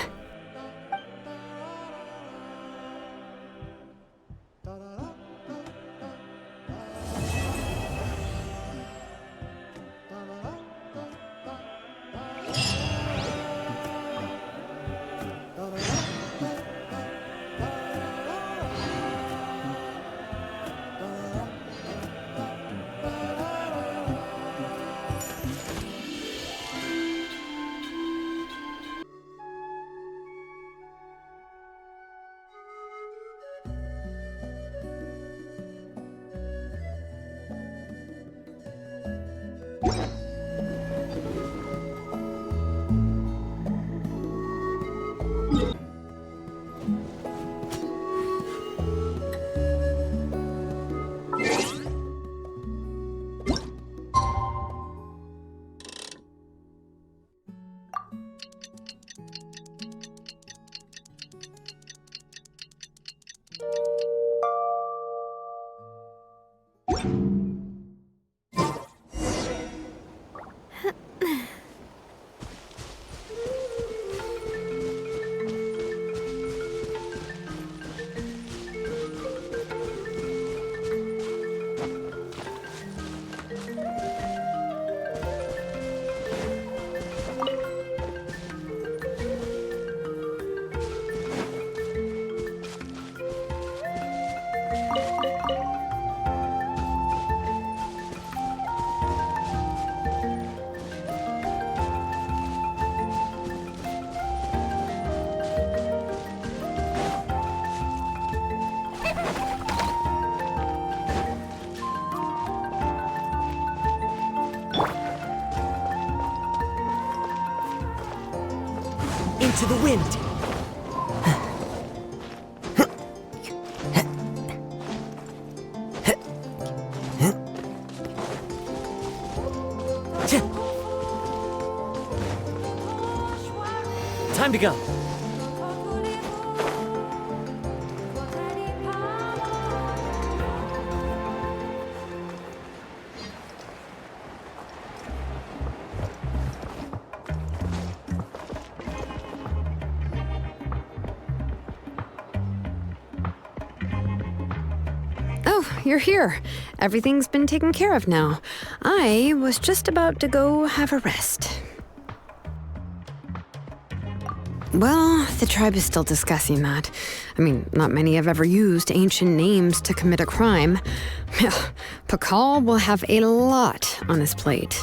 to the wind. Time to go. Oh, you're here. Everything's been taken care of now. I was just about to go have a rest. Well, the tribe is still discussing that. I mean, not many have ever used ancient names to commit a crime. Pakal will have a lot on his plate.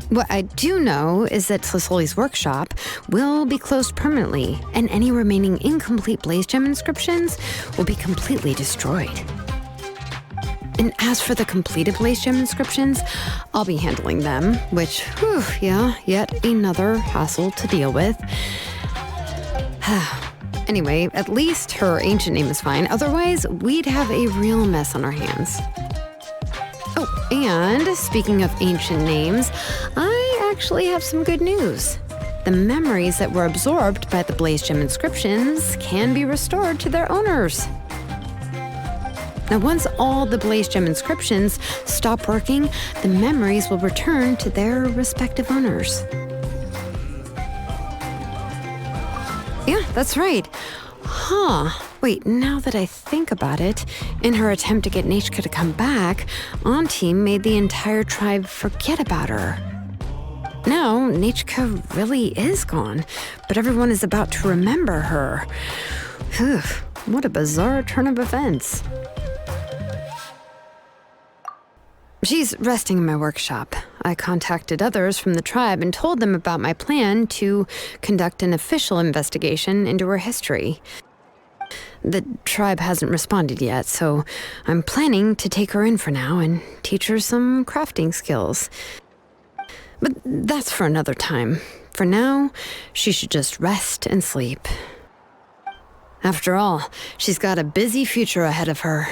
What I do know is that Tlisoli's workshop will be closed permanently, and any remaining incomplete Blaze Gem inscriptions will be completely destroyed. And as for the completed Blaze Gem inscriptions, I'll be handling them, which, yet another hassle to deal with. Anyway, at least her ancient name is fine. Otherwise, we'd have a real mess on our hands. Oh, and speaking of ancient names, I actually have some good news. The memories that were absorbed by the Blaze Gem inscriptions can be restored to their owners. Now, once all the Blaze Gem inscriptions stop working, the memories will return to their respective owners. Yeah, that's right. Wait, now that I think about it, in her attempt to get Nechka to come back, Auntie made the entire tribe forget about her. Now, Nechka really is gone, but everyone is about to remember her. Phew, what a bizarre turn of events. She's resting in my workshop. I contacted others from the tribe and told them about my plan to conduct an official investigation into her history. The tribe hasn't responded yet, so I'm planning to take her in for now and teach her some crafting skills. But that's for another time. For now, she should just rest and sleep. After all, she's got a busy future ahead of her.